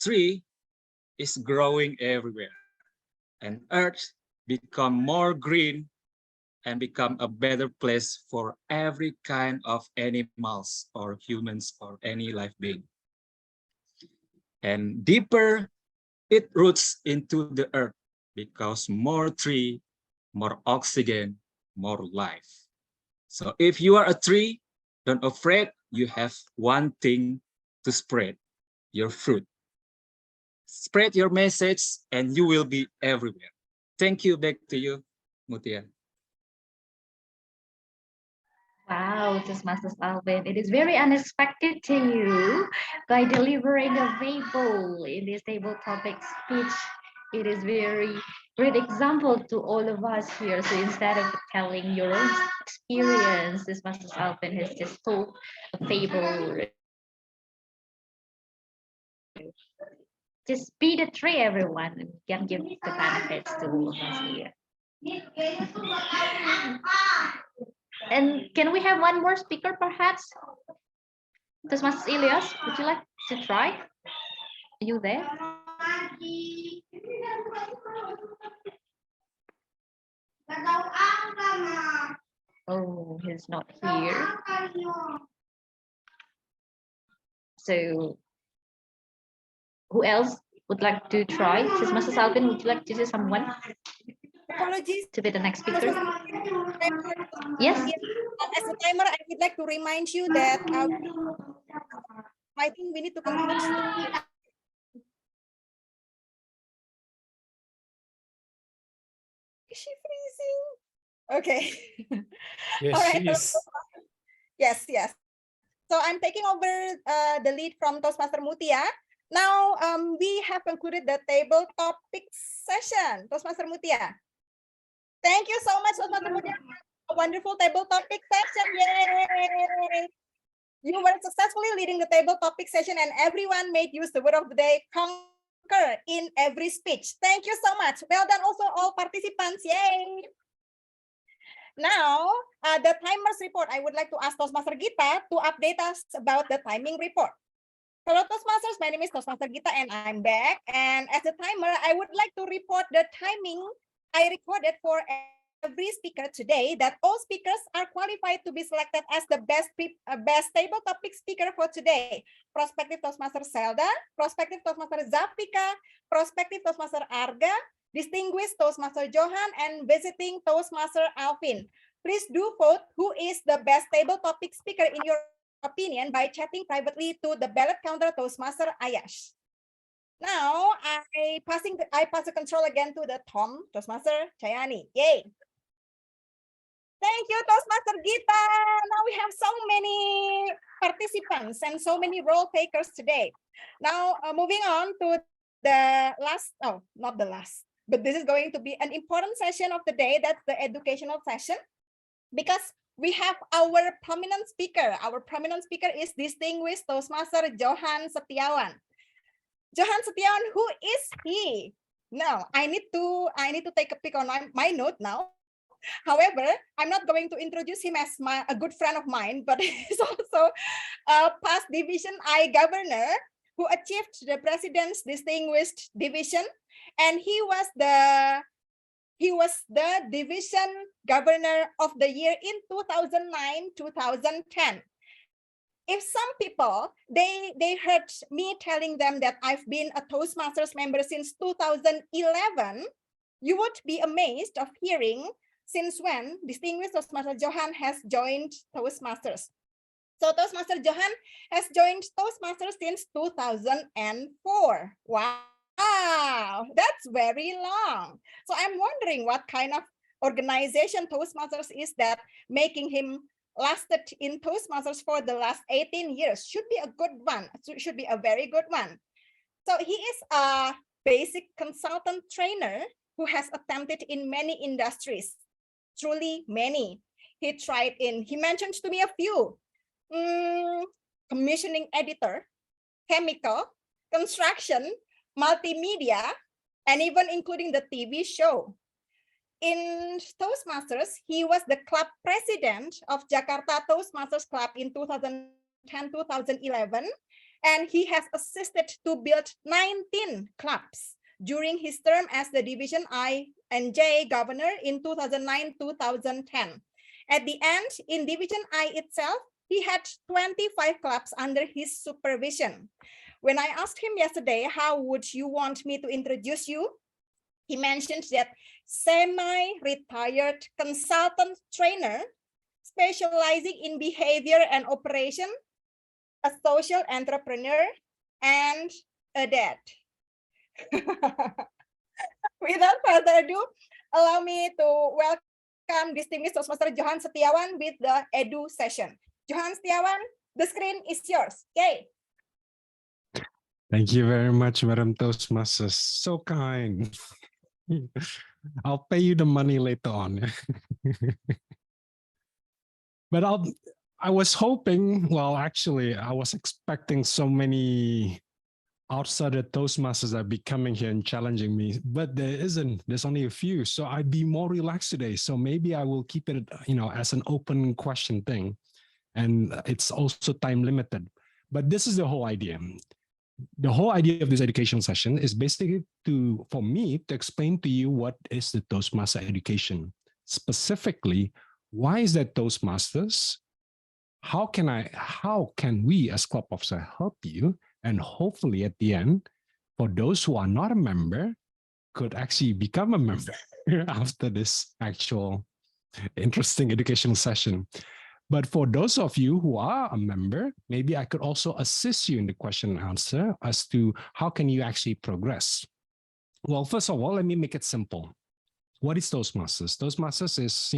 tree is growing everywhere. And earth become more green and become a better place for every kind of animals or humans or any life being. And deeper, it roots into the earth because more tree, more oxygen, more life. So if you are a tree, don't afraid, you have one thing to spread, your fruit. Spread your message and you will be everywhere. Thank you, back to you, Mutia. Wow, Toastmasters Alvin, it is very unexpected to you by delivering a fable in this table topic speech. It is very great example to all of us here. So instead of telling your own experience, Toastmasters Alvin has just told a fable. Just be the tree, everyone, and can give the benefits to all of us here. And can we have one more speaker, perhaps? Toastmasters Elias, would you like to try? Are you there? Oh, he's not here. So, who else would like to try? Toastmasters Alvin, would you like to say someone Apologies. to be the next speaker? Yes. As a timer, I would like to remind you that I think we need to conclude soon. Is she freezing? Okay. Yes, All she right. is. Yes, yes. So I'm taking over the lead from Toastmaster Mutia. Now we have concluded the table topic session. Toastmaster Mutia. Thank you so much, Toastmaster Mutia. A wonderful table topic session. Yay! You were successfully leading the table topic session and everyone made use the word of the day, conquer, in every speech. Thank you so much. Well done also all participants. Yay! Now, the timers report. I would like to ask Toastmaster Gita to update us about the timing report. Hello Toastmasters, my name is Toastmaster Gita and I'm back. And as a timer, I would like to report the timing I recorded for every speaker today, that all speakers are qualified to be selected as the best table topic speaker for today. Prospective Toastmaster Zelda, prospective Toastmaster Zafika, prospective Toastmaster Arga, distinguished Toastmaster Johan, and visiting Toastmaster Alvin. Please do vote who is the best table topic speaker in your opinion by chatting privately to the ballot counter Toastmaster Ayash. Now I pass the control again to the Toastmaster Chayani. Yay! Thank you, Toastmaster Gita. Now we have so many participants and so many role takers today. Now moving on to the last, oh, not the last, but this is going to be an important session of the day. That's the educational session, because we have our prominent speaker. Our prominent speaker is distinguished Toastmaster Johan Setiawan. Johan Setiawan, who is he? Now, I need to take a pic on my note now. However, I'm not going to introduce him as a good friend of mine, but he's also a past Division I governor who achieved the President's Distinguished Division, and he was the Division Governor of the Year in 2009-2010. If some people, they heard me telling them that I've been a Toastmasters member since 2011, you would be amazed of hearing since when distinguished Toastmaster Johan has joined Toastmasters. So Toastmaster Johan has joined Toastmasters since 2004. Wow, that's very long. So I'm wondering what kind of organization Toastmasters is that making him lasted in Toastmasters for the last 18 years. Should be a good one. Should be a very good one. So he is a basic consultant trainer who has attempted in many industries, truly many. He mentioned to me a few: commissioning editor, chemical, construction, multimedia, and even including the TV show. In Toastmasters, he was the club president of Jakarta Toastmasters Club in 2010-2011, and he has assisted to build 19 clubs. during his term as the Division I and J governor in 2009-2010. At the end, in Division I itself, he had 25 clubs under his supervision. When I asked him yesterday, how would you want me to introduce you? He mentioned that semi-retired consultant trainer specializing in behavior and operation, a social entrepreneur, and a dad. Without further ado, allow me to welcome distinguished Toastmaster Johan Setiawan with the Edu session. Johan Setiawan, the screen is yours. Yay! Thank you very much, Madam Toastmasters. So kind. I'll pay you the money later on. But I was hoping, well, actually, I was expecting so many outsider Toastmasters that be coming here and challenging me, but there isn't. There's only a few. So I'd be more relaxed today. So maybe I will keep it, as an open question thing. And it's also time limited. But this is the whole idea. The whole idea of this educational session is basically for me to explain to you what is the Toastmaster education. Specifically, why is that Toastmasters? How can we as club officer help you? And hopefully at the end, for those who are not a member, could actually become a member after this actual interesting educational session. But for those of you who are a member, maybe I could also assist you in the question and answer as to how can you actually progress. Well, first of all, let me make it simple. What is Toastmasters? Toastmasters is,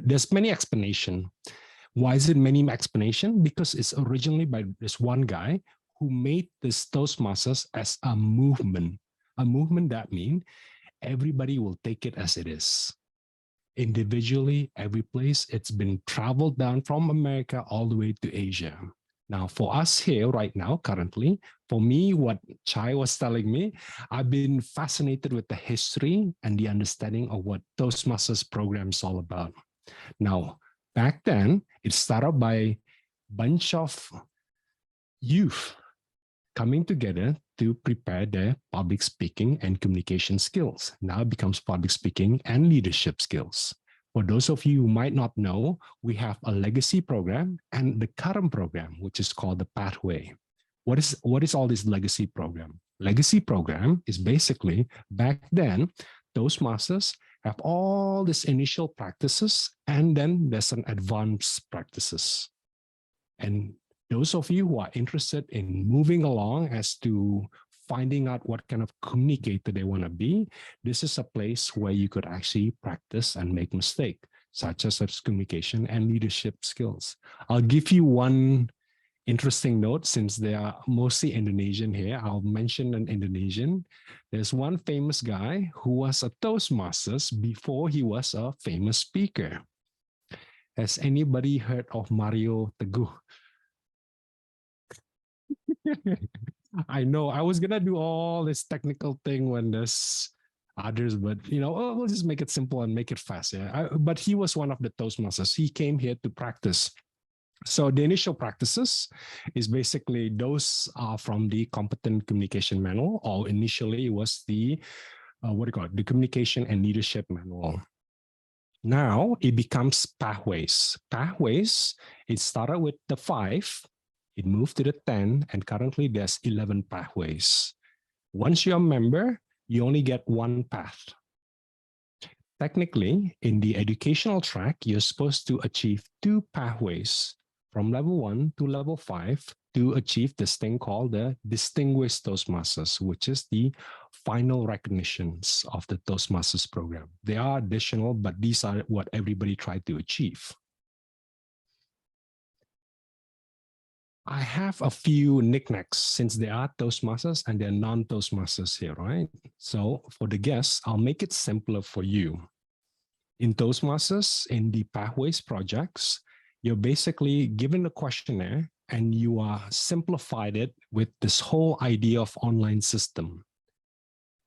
there's many explanation. Why is it many explanation? Because it's originally by this one guy who made this Toastmasters as a movement that means everybody will take it as it is. Individually, every place, it's been traveled down from America all the way to Asia. Now, for us here right now, currently, for me, what Chai was telling me, I've been fascinated with the history and the understanding of what Toastmasters program is all about. Now, back then, it started by a bunch of youth coming together to prepare their public speaking and communication skills. Now it becomes public speaking and leadership skills. For those of you who might not know, we have a legacy program and the current program, which is called the Pathway. What is all this legacy program? Legacy program is basically, back then, Toastmasters have all these initial practices, and then there's an advanced practices. And those of you who are interested in moving along as to finding out what kind of communicator they want to be, this is a place where you could actually practice and make mistake, such as communication and leadership skills. I'll give you one interesting note, since they are mostly Indonesian here. I'll mention an Indonesian. There's one famous guy who was a Toastmasters before he was a famous speaker. Has anybody heard of Mario Teguh? I know I was gonna do all this technical thing when there's others, but we'll just make it simple and make it fast. Yeah, but he was one of the Toastmasters. He came here to practice. So the initial practices is basically those are from the competent communication manual, or initially it was the the communication and leadership manual. Now it becomes pathways. Pathways, it started with the 5. It moved to the 10, and currently there's 11 pathways. Once you're a member, you only get one path. Technically, in the educational track, you're supposed to achieve 2 pathways from level 1 to level 5 to achieve this thing called the Distinguished Toastmasters, which is the final recognitions of the Toastmasters program. They are additional, but these are what everybody tried to achieve. I have a few knickknacks since there are Toastmasters and there are non-Toastmasters here, right? So for the guests, I'll make it simpler for you. In Toastmasters, in the Pathways projects, you're basically given a questionnaire and you are simplified it with this whole idea of online system.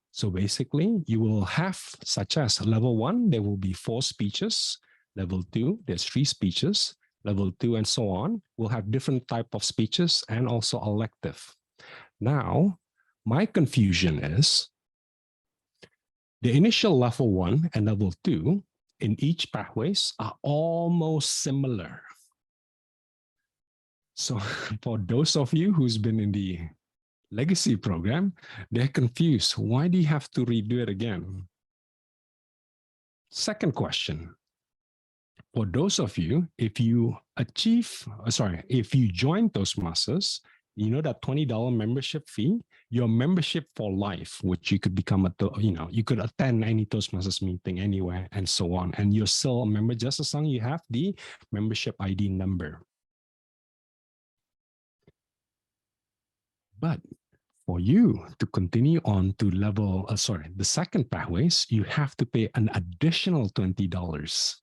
So basically, you will have, such as level 1, there will be 4 speeches. Level 2, there's 3 speeches. Level 2 and so on, will have different type of speeches and also elective. Now, my confusion is, The initial level 1 and level 2 in each pathways are almost similar. So for those of you who's been in the legacy program, they're confused. Why do you have to redo it again? Second question. For those of you, if you if you join Toastmasters, you know that $20 membership fee, your membership for life, which you could become you could attend any Toastmasters meeting anywhere and so on. And you're still a member just as long as you have the membership ID number. But for you to continue on to the second pathways, you have to pay an additional $20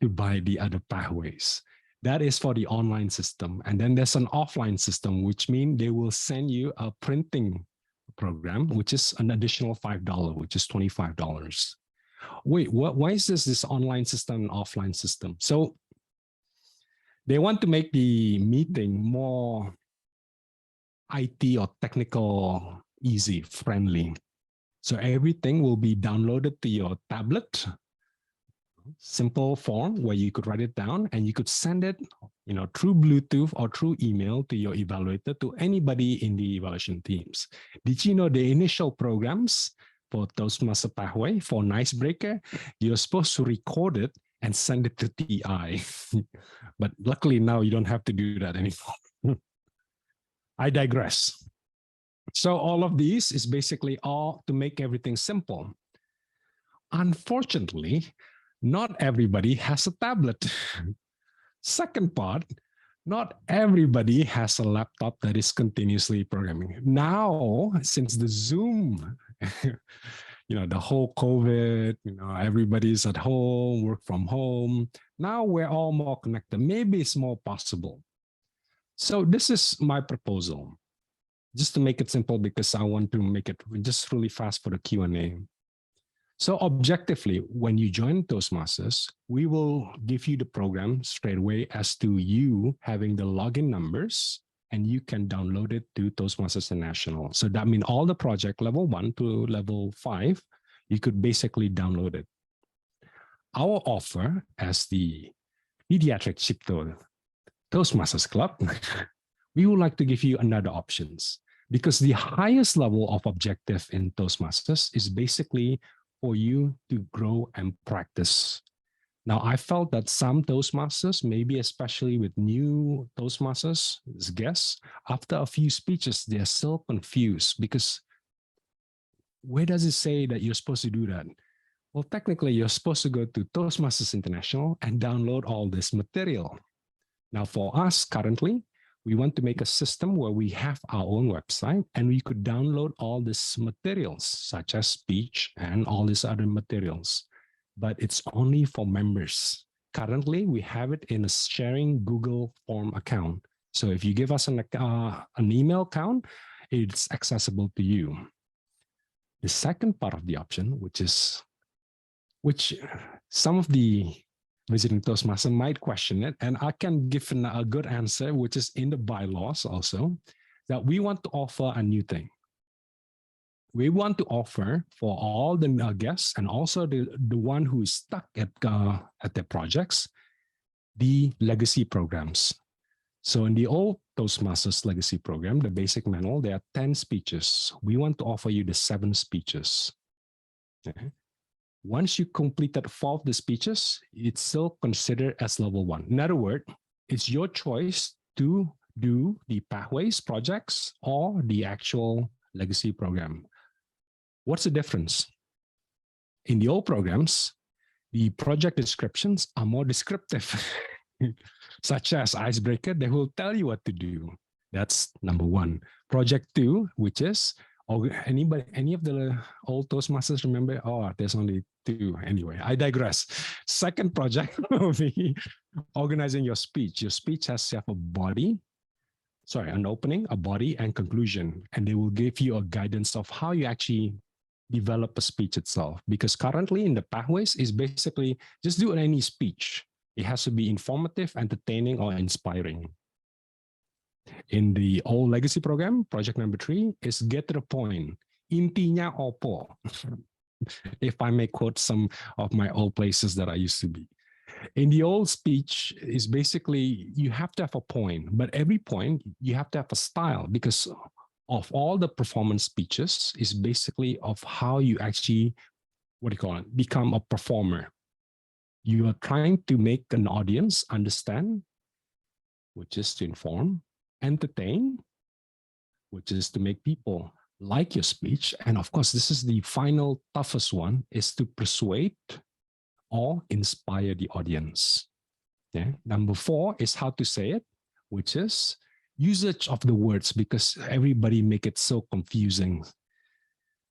to buy the other pathways. That is for the online system. And then there's an offline system, which means they will send you a printing program, which is an additional $5, which is $25. Wait, why is this online system and offline system? So they want to make the meeting more IT or technical, easy, friendly. So everything will be downloaded to your tablet, simple form where you could write it down and you could send it, through Bluetooth or through email to your evaluator, to anybody in the evaluation teams. Did you know the initial programs for Toastmaster Pathway, for an icebreaker, you're supposed to record it and send it to TI. But luckily now you don't have to do that anymore. I digress. So all of these is basically all to make everything simple. Unfortunately, not everybody has a tablet. Second part, not everybody has a laptop that is continuously programming. Now, since the Zoom, the whole COVID, everybody's at home, work from home. Now we're all more connected. Maybe it's more possible. So this is my proposal, just to make it simple, because I want to make it just really fast for the Q&A. So objectively, when you join Toastmasters, we will give you the program straight away as to you having the login numbers, and you can download it to Toastmasters International. So that means all the project level 1 to level 5, you could basically download it. Our offer as the Pediatric Cipto Toastmasters Club, we would like to give you another options, because the highest level of objective in Toastmasters is basically for you to grow and practice. Now, I felt that some Toastmasters, maybe especially with new Toastmasters guests, after a few speeches, they're still confused, because where does it say that you're supposed to do that? Well, technically, you're supposed to go to Toastmasters International and download all this material. Now, for us currently, we want to make a system where we have our own website and we could download all these materials, such as speech and all these other materials. But it's only for members. Currently, we have it in a sharing Google form account. So if you give us an email account, it's accessible to you. The second part of the option, which some of the visiting Toastmaster might question it, and I can give a good answer, which is in the bylaws also, that we want to offer a new thing. We want to offer for all the guests and also the one who is stuck at their projects, the legacy programs. So in the old Toastmasters legacy program, the basic manual, there are 10 speeches. We want to offer you the 7 speeches. Okay. Once you completed 4 of the speeches, it's still considered as level 1. In other words, it's your choice to do the pathways projects or the actual legacy program. What's the difference? In the old programs, the project descriptions are more descriptive, such as icebreaker, they will tell you what to do. That's number 1. Project 2, which is, any of the old Toastmasters remember? Oh, there's only 2. Anyway, I digress. Second project will be organizing your speech. Your speech has to have an opening, a body, and conclusion. And they will give you a guidance of how you actually develop a speech itself. Because currently in the pathways is basically just do any speech. It has to be informative, entertaining, or inspiring. In the old legacy program, project number 3 is get to the point. Intinya opo. If I may quote some of my old places that I used to be. In the old speech is basically you have to have a point, but every point you have to have a style because of all the performance speeches is basically of how you actually, what do you call it, become a performer. You are trying to make an audience understand, which is to inform, entertain, which is to make people like your speech. And of course, this is the final toughest one, is to persuade or inspire the audience. Okay. Number 4 is how to say it, which is usage of the words, because everybody make it so confusing.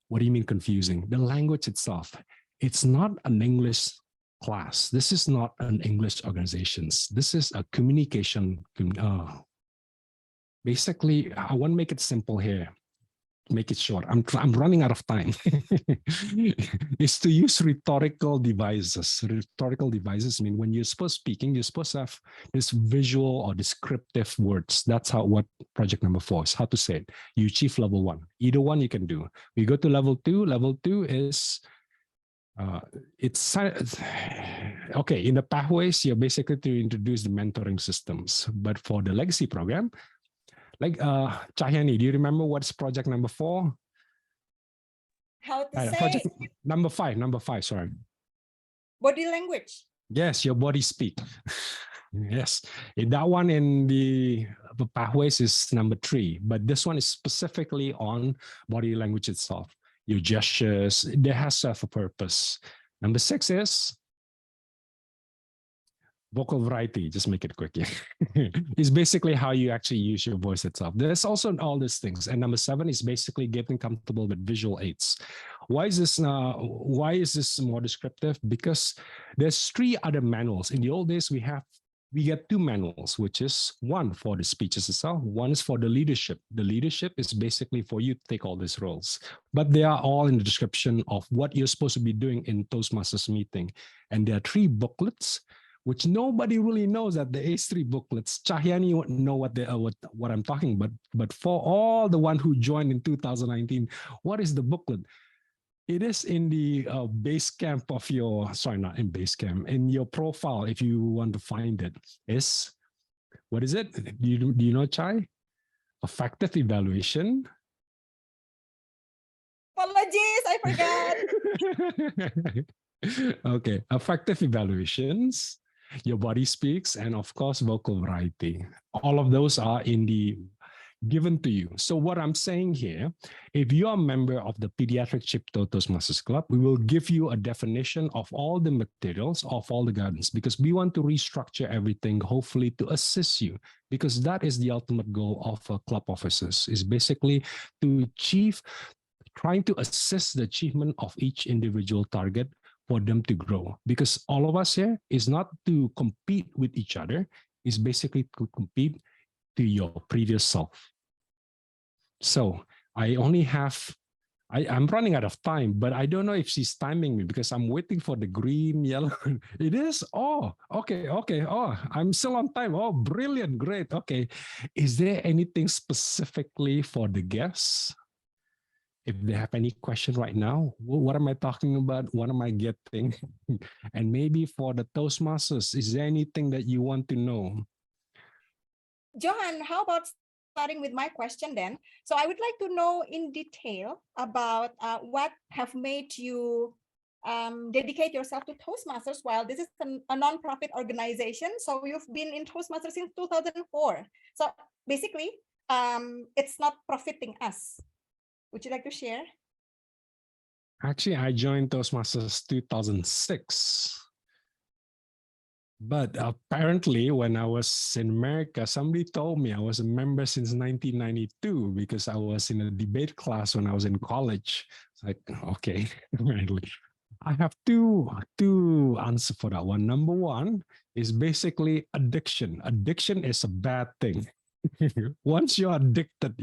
What do you mean confusing? The language itself. It's not an English class. This is not an English organization. This is a communication. Basically, I want to make it simple here. Make it short. I'm running out of time. Is to use rhetorical devices. Rhetorical devices mean when you're supposed speaking, you're supposed to have this visual or descriptive words. That's how what project number 4 is. How to say it. You achieve level 1. Either one you can do. We go to level 2. Level 2 is it's okay. In the pathways, you're basically to introduce the mentoring systems. But for the legacy program, like Chahyani, do you remember what's project number 4? How to say project number 5, sorry. body language. Yes, your body speak. Yes, that one in the pathways is number 3, but this one is specifically on body language itself. Your gestures, there has to have a purpose. Number 6 is vocal variety, just make it quick. Yeah. It's basically how you actually use your voice itself. There's also all these things. And number 7 is basically getting comfortable with visual aids. Why is this more descriptive? Because there's 3 other manuals. In the old days, we get 2 manuals, which is one for the speeches itself, one is for the leadership. The leadership is basically for you to take all these roles, but they are all in the description of what you're supposed to be doing in Toastmasters meeting. And there are 3 booklets, which nobody really knows that the A3 booklets. Chahyani won't know what I'm talking about, but for all the one who joined in 2019, what is the booklet? It is in the base camp of your, sorry, not in base camp, in your profile, if you want to find it, is, what is it? Do you know, Chai? Effective evaluation. Apologies, I forgot. Okay, effective evaluations, your body speaks, and of course, vocal variety. All of those are in the given to you. So what I'm saying here, if you are a member of the Pediatric Cipto Toastmasters Club, we will give you a definition of all the materials, of all the guidance, because we want to restructure everything, hopefully to assist you, because that is the ultimate goal of club officers, is basically to achieve, trying to assist the achievement of each individual target for them to grow. Because all of us here is not to compete with each other, is basically to compete to your previous self. So I only have, I'm running out of time, but I don't know if she's timing me because I'm waiting for the green, yellow. It is? Oh, okay. Oh, I'm still on time. Oh, brilliant. Great. Okay. Is there anything specifically for the guests? If they have any question right now, what am I talking about? What am I getting? And maybe for the Toastmasters, is there anything that you want to know? Johan, how about starting with my question then? So I would like to know in detail about what have made you dedicate yourself to Toastmasters while this is a non-profit organization. So you've been in Toastmasters since 2004. So basically, it's not profiting us. Would you like to share? Actually, I joined Toastmasters 2006. But apparently, when I was in America, somebody told me I was a member since 1992 because I was in a debate class when I was in college. It's like, okay, I have two answers for that one. Number one is basically addiction. Addiction is a bad thing. Once you're addicted,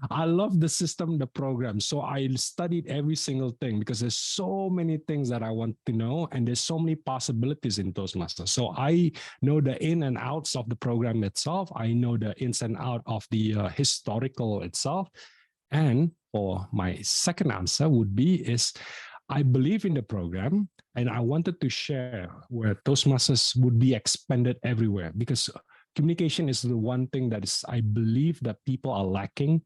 I love the system, the program. So I studied every single thing because there's so many things that I want to know and there's so many possibilities in Toastmasters. So I know the in and outs of the program itself. I know the ins and out of the historical itself. And for my second answer would be is I believe in the program and I wanted to share where Toastmasters would be expanded everywhere because communication is the one thing that is, I believe that people are lacking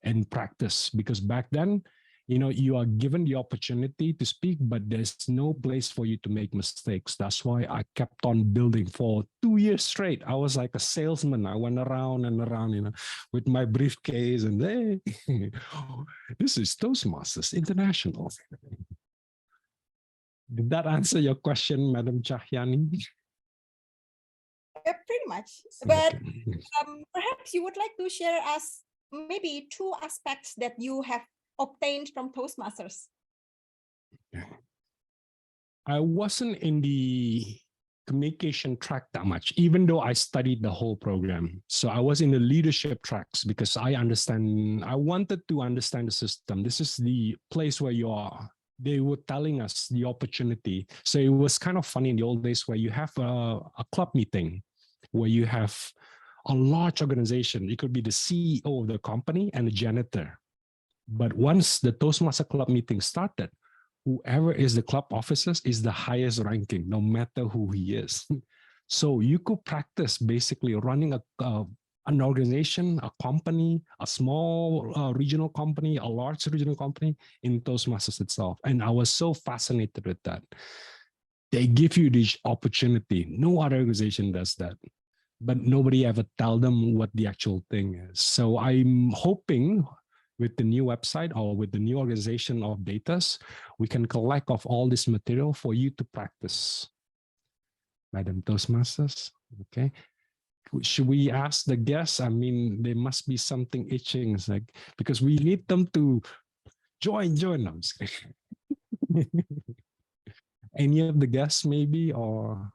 in practice because back then, you know, you are given the opportunity to speak, but there's no place for you to make mistakes. That's why I kept on building for 2 years straight. I was like a salesman. I went around and around, you know, with my briefcase and hey, this is Toastmasters International. Did that answer your question, Madam Chahyani? Pretty much. But Okay. perhaps you would like to share us maybe 2 aspects that you have obtained from Toastmasters. I wasn't in the communication track that much, even though I studied the whole program. So I was in the leadership tracks because I wanted to understand the system. This is the place where you are. They were telling us the opportunity. So it was kind of funny in the old days where you have a club meeting where you have a large organization. It could be the CEO of the company and the janitor. But once the Toastmaster Club meeting started, whoever is the club officers is the highest ranking, no matter who he is. So you could practice basically running an organization, a company, a small regional company, a large regional company in Toastmasters itself. And I was so fascinated with that. They give you this opportunity. No other organization does that. But nobody ever tell them what the actual thing is. So I'm hoping with the new website or with the new organization of datas, we can collect of all this material for you to practice. Madam Toastmasters, okay. Should we ask the guests? I mean, there must be something itching, it's like, because we need them to join. No, I'm just kidding. Any of the guests maybe, or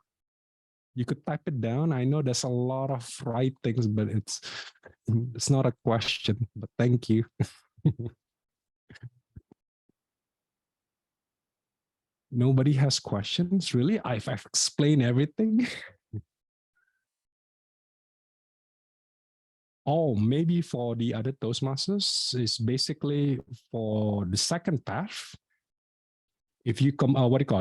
you could type it down. I know there's a lot of right things, but it's not a question, but thank you. Nobody has questions, really? I've explained everything. Oh, maybe for the other Toastmasters is basically for the second path. If you come,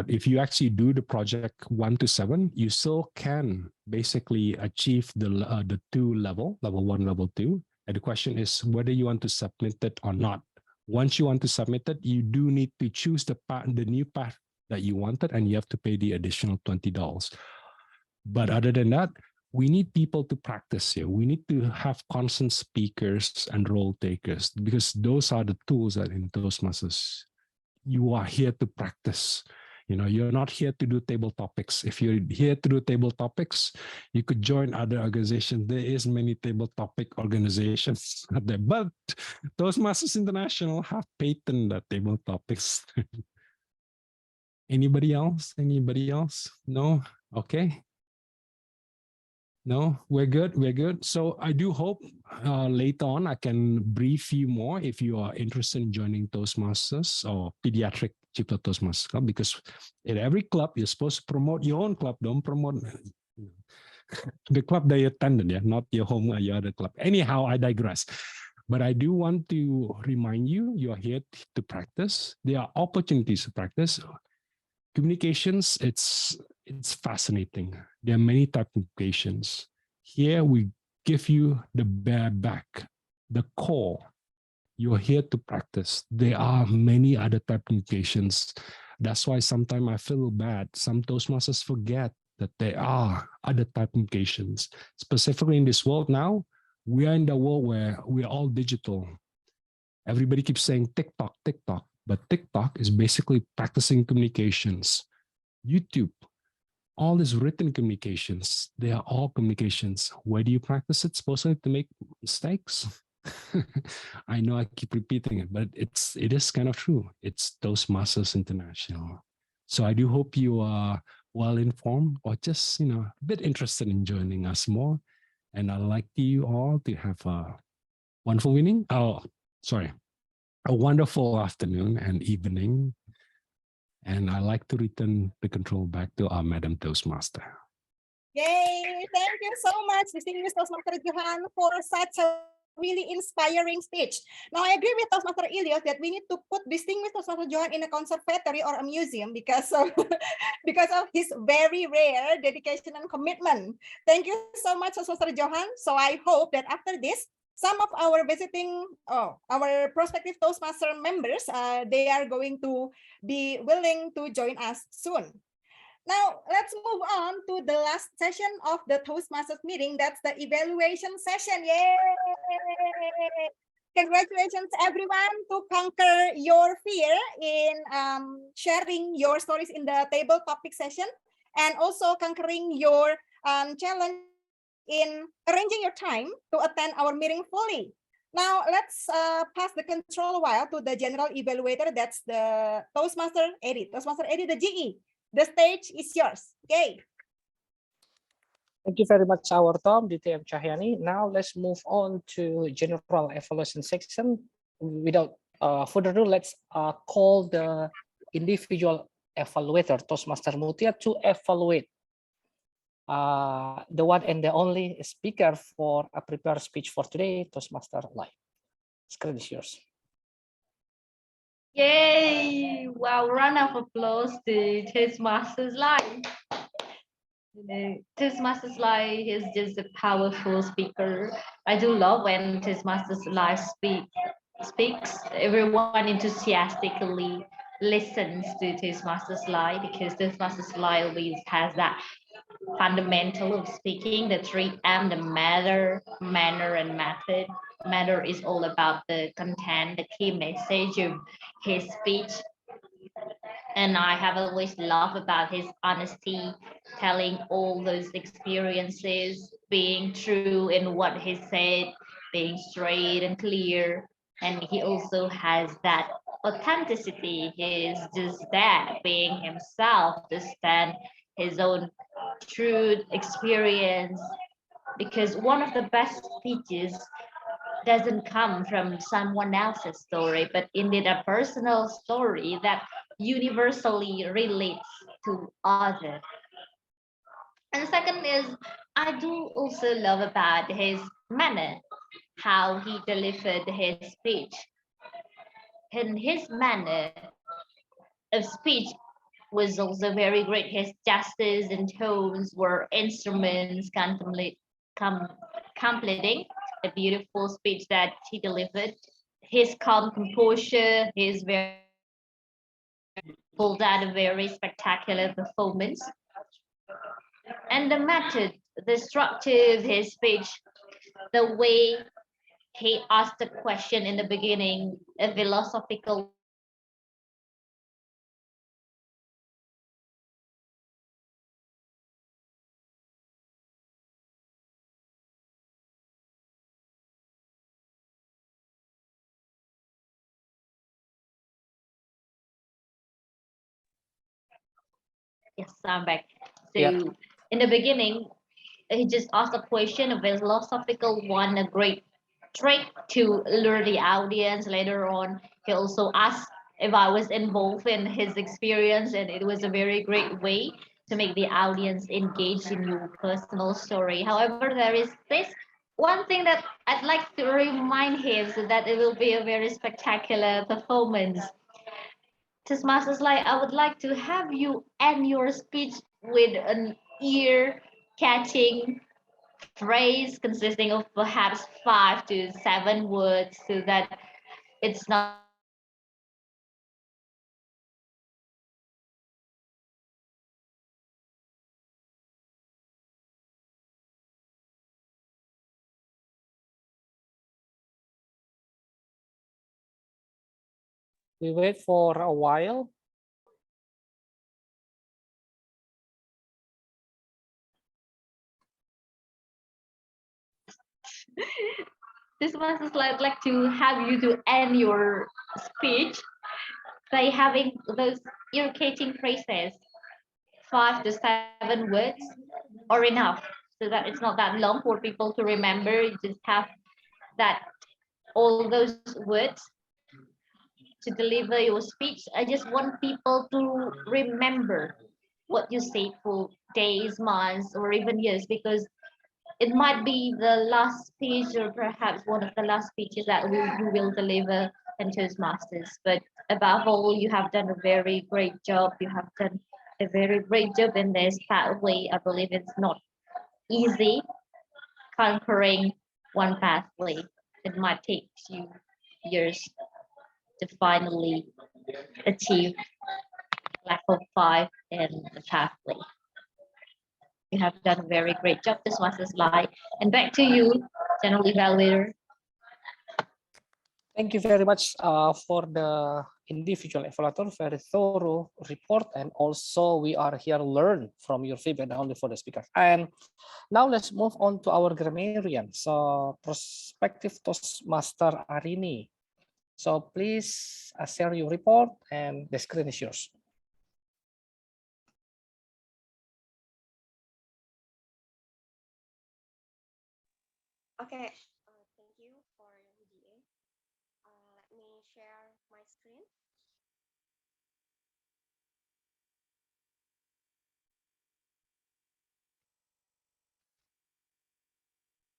if you actually do the project 1 to 7, you still can basically achieve the 2 level 1, level 2. And the question is whether you want to submit it or not. Once you want to submit it, you do need to choose the new path that you wanted, and you have to pay the additional $20. But other than that, we need people to practice here. We need to have constant speakers and role takers because those are the tools that in Toastmasters you are here to practice. You know, you're not here to do table topics. If you're here to do table topics, you could join other organizations. There is many table topic organizations out there, but Toastmasters International have patented the table topics. Anybody else? Anybody else? No? Okay. No, we're good. We're good. So I do hope later on I can brief you more if you are interested in joining Toastmasters or Pediatric Cipto Toastmasters Club, because in every club you're supposed to promote your own club. Don't promote the club that you attended, yeah, not your home or your other club. Anyhow, I digress. But I do want to remind you, you are here to practice. There are opportunities to practice. Communications, it's fascinating. There are many types of communications. Here we give you the bare back, the core. You're here to practice. There are many other types of communications. That's why sometimes I feel bad. Some Toastmasters forget that there are other types of communications. Specifically in this world now, we are in the world where we are all digital. Everybody keeps saying TikTok, TikTok. But TikTok is basically practicing communications. YouTube, all these written communications, they are all communications. Where do you practice it? Supposedly to make mistakes? I know I keep repeating it, but it is kind of true. It's Toastmasters International. So I do hope you are well informed or just, you know, a bit interested in joining us more. And I'd like you all to have a wonderful evening. Oh, sorry. A wonderful afternoon and evening. And I like to return the control back to our Madam Toastmaster. Yay! Thank you so much, distinguished Toastmaster Johan, for such a really inspiring speech. Now, I agree with Toastmaster Ilyas that we need to put distinguished Toastmaster Johan in a conservatory or a museum because of because of his very rare dedication and commitment. Thank you so much, Toastmaster Johan. So I hope that after this, some of our our prospective Toastmaster members, they are going to be willing to join us soon. Now, let's move on to the last session of the Toastmasters meeting. That's the evaluation session. Yay! Congratulations, everyone, to conquer your fear in sharing your stories in the table topic session, and also conquering your challenge in arranging your time to attend our meeting fully. Now, let's pass the control while to the general evaluator. That's the Toastmaster Eddie. Toastmaster Eddie, the GE. The stage is yours. Okay. Thank you very much, our Tom, DTM Cahyani. Now let's move on to general evaluation section. Without further ado, let's call the individual evaluator, Toastmaster Mutia, to evaluate the one and the only speaker for a prepared speech for today, Toastmaster Lai. Screen is yours. Yay! Wow, round of applause to Toastmasters Live. Toastmasters Live is just a powerful speaker. I do love when Toastmasters Live speaks. Everyone enthusiastically listens to Toastmasters Live because Toastmasters Live always has that fundamental of speaking, the 3M, the matter, manner, and method. Matter is all about the content, the key message of his speech. And I have always loved about his honesty, telling all those experiences, being true in what he said, being straight and clear. And he also has that authenticity. He is just that, being himself, to stand his own truth, experience. Because one of the best speeches doesn't come from someone else's story, but indeed a personal story that universally relates to others. And second is, I do also love about his manner, how he delivered his speech. And his manner of speech was also very great. His gestures and tones were instruments completing a beautiful speech that he delivered. His calm composure, his very pulled out a very spectacular performance. And the method, the structure of his speech, the way he asked the question in the beginning, a philosophical yes, I'm back. So Yeah. in the beginning, he just asked a question, a philosophical one, a great trick to lure the audience. Later on, he also asked if I was involved in his experience, and it was a very great way to make the audience engage in your personal story. However, there is this one thing that I'd like to remind him so that it will be a very spectacular performance. Toastmasters, like I would like to have you end your speech with an ear-catching phrase consisting of perhaps 5 to 7 words so that it's not We wait for a while. this was is like to have you to end your speech by having those irritating phrases, 5 to 7 words or enough, so that it's not that long for people to remember. You just have that all those words to deliver your speech. I just want people to remember what you say for days, months, or even years, because it might be the last speech or perhaps one of the last speeches that you will deliver in Toastmasters. But above all, you have done a very great job. You have done a very great job in this pathway. I believe it's not easy conquering one pathway. It might take you years to finally achieve level 5 in the pathway. You have done a very great job this was a slide. And back to you, General Evaluator. Thank you very much for the individual evaluator, very thorough report. And also we are here to learn from your feedback, not only for the speakers. And now let's move on to our grammarian. So prospective Toastmaster Arini. So please share your report and the screen is yours. Okay, thank you for DA. Let me share my screen.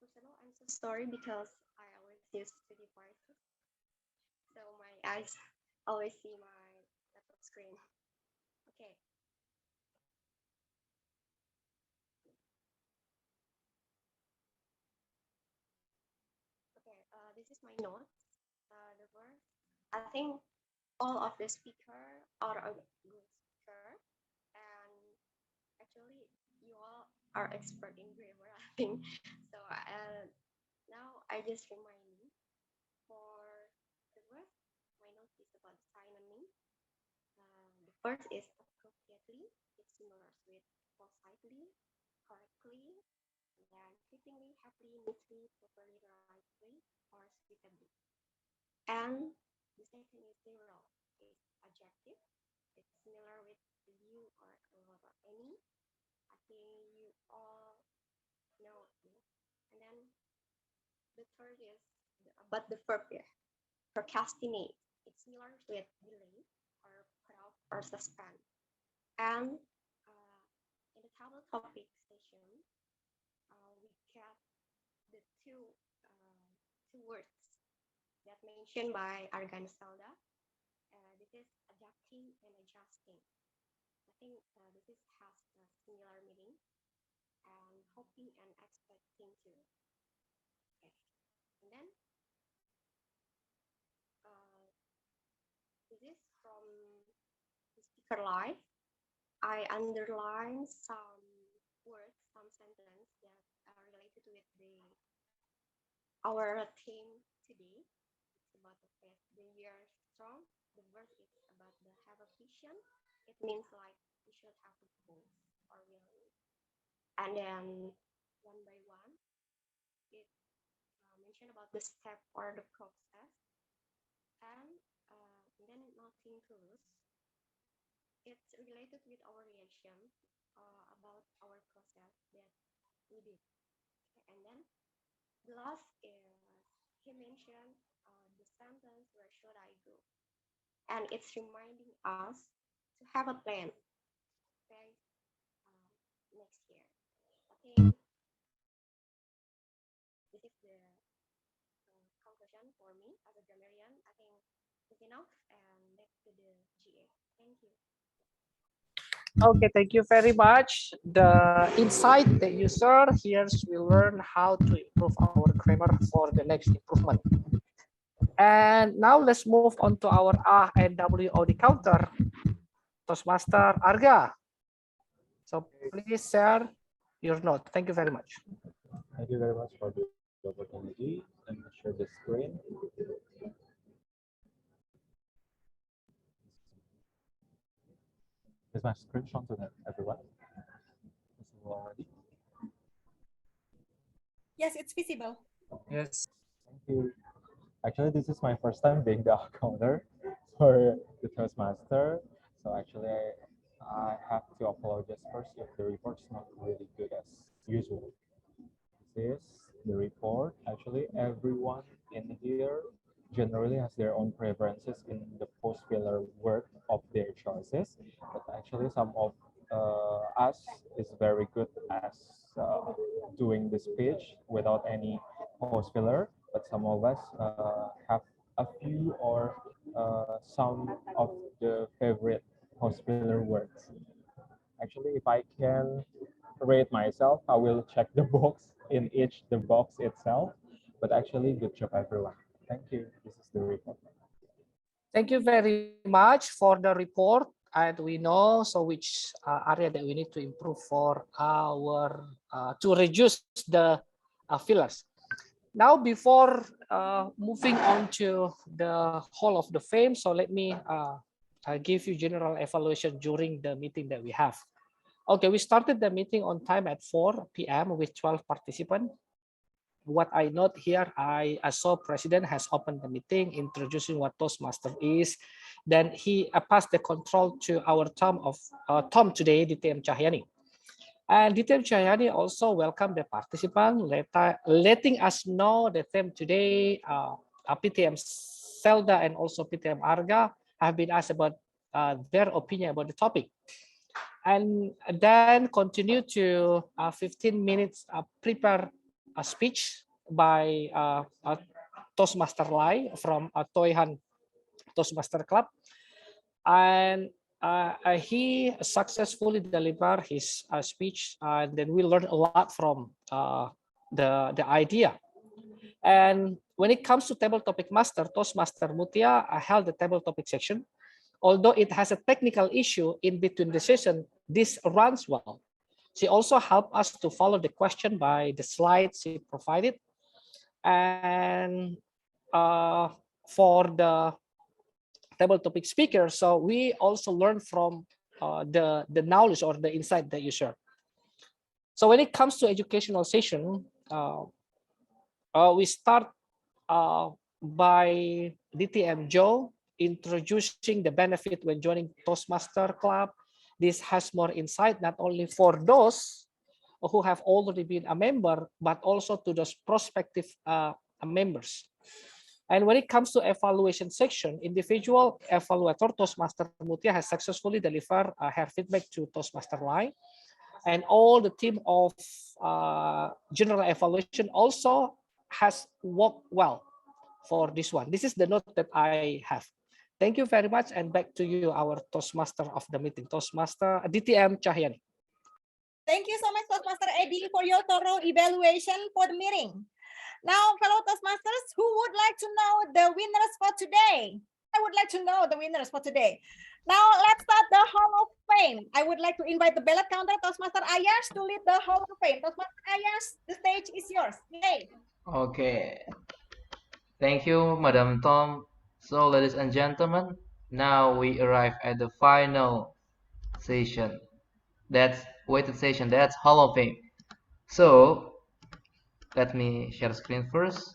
First of all, I'm so sorry because I always use two devices, so my eyes always see my laptop screen. Okay. Okay, this is my notes. The word. I think all of the speaker are a good speaker, and actually you all are expert in grammar, I think. So now I just remind you for the word. My note is about synonym. The first is appropriately. It's similar with forthrightly, correctly, and fittingly, happily, neatly, properly, rightly, or suitably. And the second is plural. It's adjective. It's similar with you or any. I think you all know it. And then the third is about the verb here. Procrastinate. It's similar with delay or put off or suspend. And in the table topic session, we got the two words that mentioned by Argan Zelda. This is adapting and adjusting. I think this has a similar meaning, and hoping and expecting too. Okay. And then this is from the speaker live. I underline some words, some sentences that are related with our theme today. It's about the year strong. The word is about the have a vision. It means like we should have a goal or will. And then one by one, it mentioned about the step or the process. And then nothing to lose. It's related with our reaction about our process that we did. Okay. And then the last is he mentioned the sentence, where should I go? And it's reminding us to have a plan. Okay, next year. I think this is the conclusion for me as a grammarian. I think it's enough, and back to the GA. Thank you. Okay, thank you very much. The insight that you share here, we learn how to improve our grammar for the next improvement. And now let's move on to our A and W OD counter. Toastmaster Arga. So please share your note. Thank you very much. Thank you very much for the opportunity. Let me share the screen. Is my screen shown to everyone? Visible already? Yes, it's visible. Yes. Thank you. Actually, this is my first time being the counter for the Toastmaster. So actually, I have to apologize first if the report's not really good as usual. This is the report. Actually, everyone in here generally has their own preferences in the post-filler work of their choices. But actually, some of us is very good as doing the speech without any host filler, but some of us have a few or some of the favorite host filler words. Actually, if I can rate myself, I will check the box in each the box itself. But actually, good job everyone. Thank you. This is the report. Thank you very much for the report. And we know so which area that we need to improve for our to reduce the fillers. Now, before moving on to the Hall of the Fame, so let me give you general evaluation during the meeting that we have. Okay, we started the meeting on time at 4 p.m. with 12 participants. What I note here, I saw President has opened the meeting, introducing what Toastmaster is. Then he passed the control to our Tom today, DTM Cahyani. And DTM Cahyani also welcomed the participant, letting us know the theme today, PTM Zelda and also PTM Arga have been asked about their opinion about the topic. And then continue to 15 minutes prepare a speech by Toastmaster Lai from Toyhan Toastmaster Club. And he successfully delivered his speech, and then we learned a lot from the idea. And when it comes to table topic master, Toastmaster Mutia held the table topic section. Although it has a technical issue in between the session, this runs well. She also helped us to follow the question by the slides she provided. And for the table topic speaker, so we also learn from the knowledge or the insight that you share. So when it comes to educational session, we start by DTM Joe introducing the benefit when joining Toastmaster Club. This has more insight, not only for those who have already been a member, but also to those prospective members. And when it comes to evaluation section, individual evaluator Toastmaster Mutia has successfully delivered her feedback to Toastmaster Lai. And all the team of general evaluation also has worked well for this one. This is the note that I have. Thank you very much, and back to you, our Toastmaster of the meeting, Toastmaster DTM Cahyani. Thank you so much, Toastmaster Edi, for your thorough evaluation for the meeting. Now, fellow Toastmasters, who would like to know the winners for today? I would like to know the winners for today. Now, let's start the Hall of Fame. I would like to invite the ballot counter, Toastmaster Ayas, to lead the Hall of Fame. Toastmaster Ayas, the stage is yours. Yay! Okay. Thank you, Madam Tom. So, ladies and gentlemen, now we arrive at the final session. That's weighted session. That's Hall of Fame. So, let me share screen first.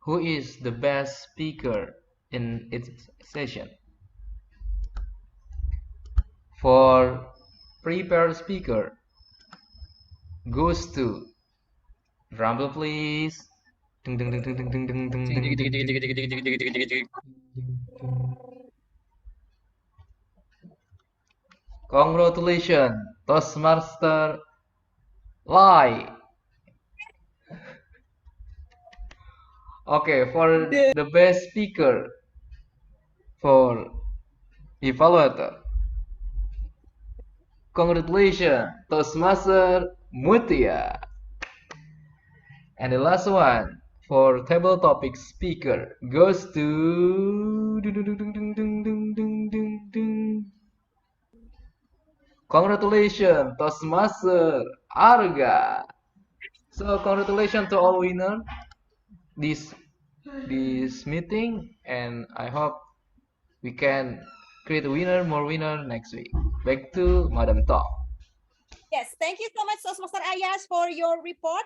Who is the best speaker in its session? For prepared speaker goes to, drum roll please. Ding, ding, ding, ding, ding, ding, ding, ding, ding, ding. Congratulations, Toastmaster Lai. Okay, for the best speaker for evaluator. Congratulations, Toastmaster Mutia. And the last one for table topic speaker goes to congratulations, Toastmaster Arga. So congratulations to all winners this meeting, and I hope we can create a winner, more winner next week. Back to Madam Top. Yes, thank you so much, Toastmaster Ayas, for your report.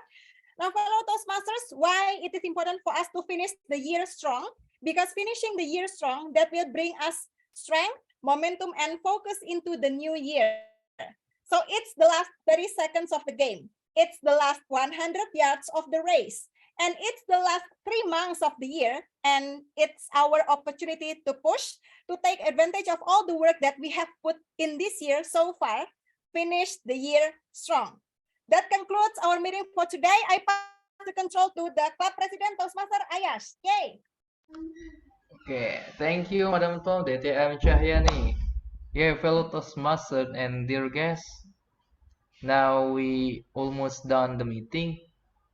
Now, fellow Toastmasters, why it is important for us to finish the year strong? Because finishing the year strong, that will bring us strength, momentum, and focus into the new year. So it's the last 30 seconds of the game. It's the last 100 yards of the race. And it's the last 3 months of the year. And it's our opportunity to push, to take advantage of all the work that we have put in this year so far, finish the year strong. That concludes our meeting for today. I pass the control to the club president, Toastmaster Ayash. Yay! Okay, thank you, Madam Tom, DTM Cahyani. Yeah, fellow Toastmasters and dear guests. Now we almost done the meeting,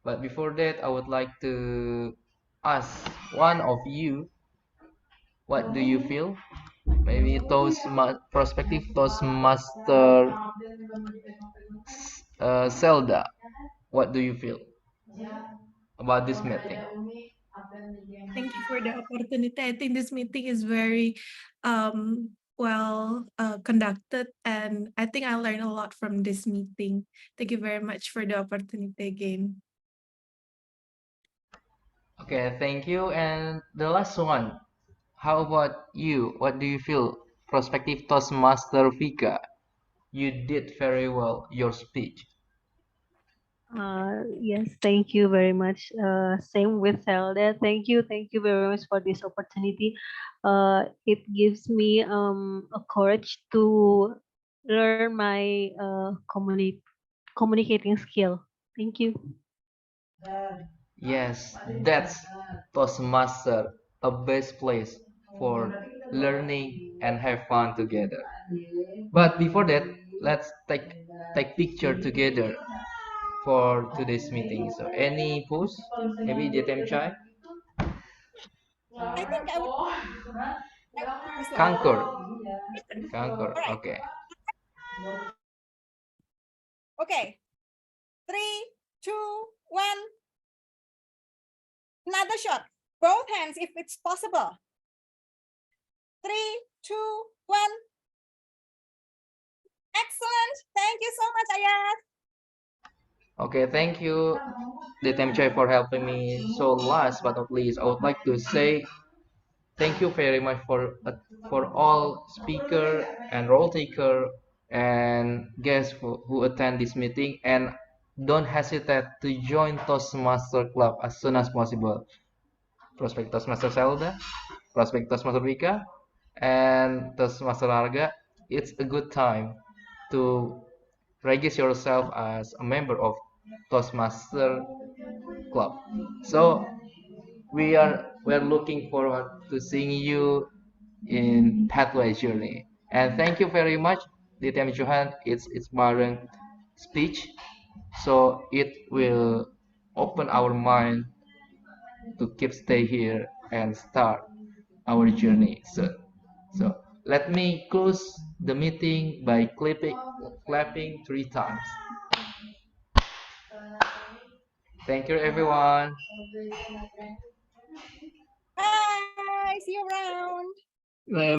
but before that, I would like to ask one of you, what do you feel? Maybe prospective Toastmaster Zelda, what do you feel about this meeting? Thank you for the opportunity. I think this meeting is very well conducted, and I think I learned a lot from this meeting. Thank you very much for the opportunity again. Okay, thank you. And the last one, how about you? What do you feel, prospective Toastmaster Vika? You did very well your speech. Yes, thank you very much. Same with Zelda. Thank you very much for this opportunity. It gives me a courage to learn my communicating skill. Thank you. Yes, that's Toastmaster, a best place for learning and have fun together. But before that, let's take picture together for today's meeting. So any pose? Maybe JTM Chai? I think I would this one. Kanker. All right. Okay. Okay. 3, 2, 1. Another shot. Both hands if it's possible. 3, 2, 1. Excellent. Thank you so much, Ayat. Okay, thank you, JTM Chai, for helping me. So last but not least, I would like to say thank you very much for all speaker and role taker and guests who attend this meeting, and don't hesitate to join Toastmaster Club as soon as possible. Prospect Toastmaster Zelda, Prospect Toastmaster Rika, and Toastmaster Arga. It's a good time to register yourself as a member of Toastmaster Club. So we're looking forward to seeing you in Pathway Journey. And thank you very much, DTM Johan. It's Baron speech. So it will open our mind to keep stay here and start our journey soon. So let me close the meeting by clapping 3 times. Thank you, everyone. Bye. See you around.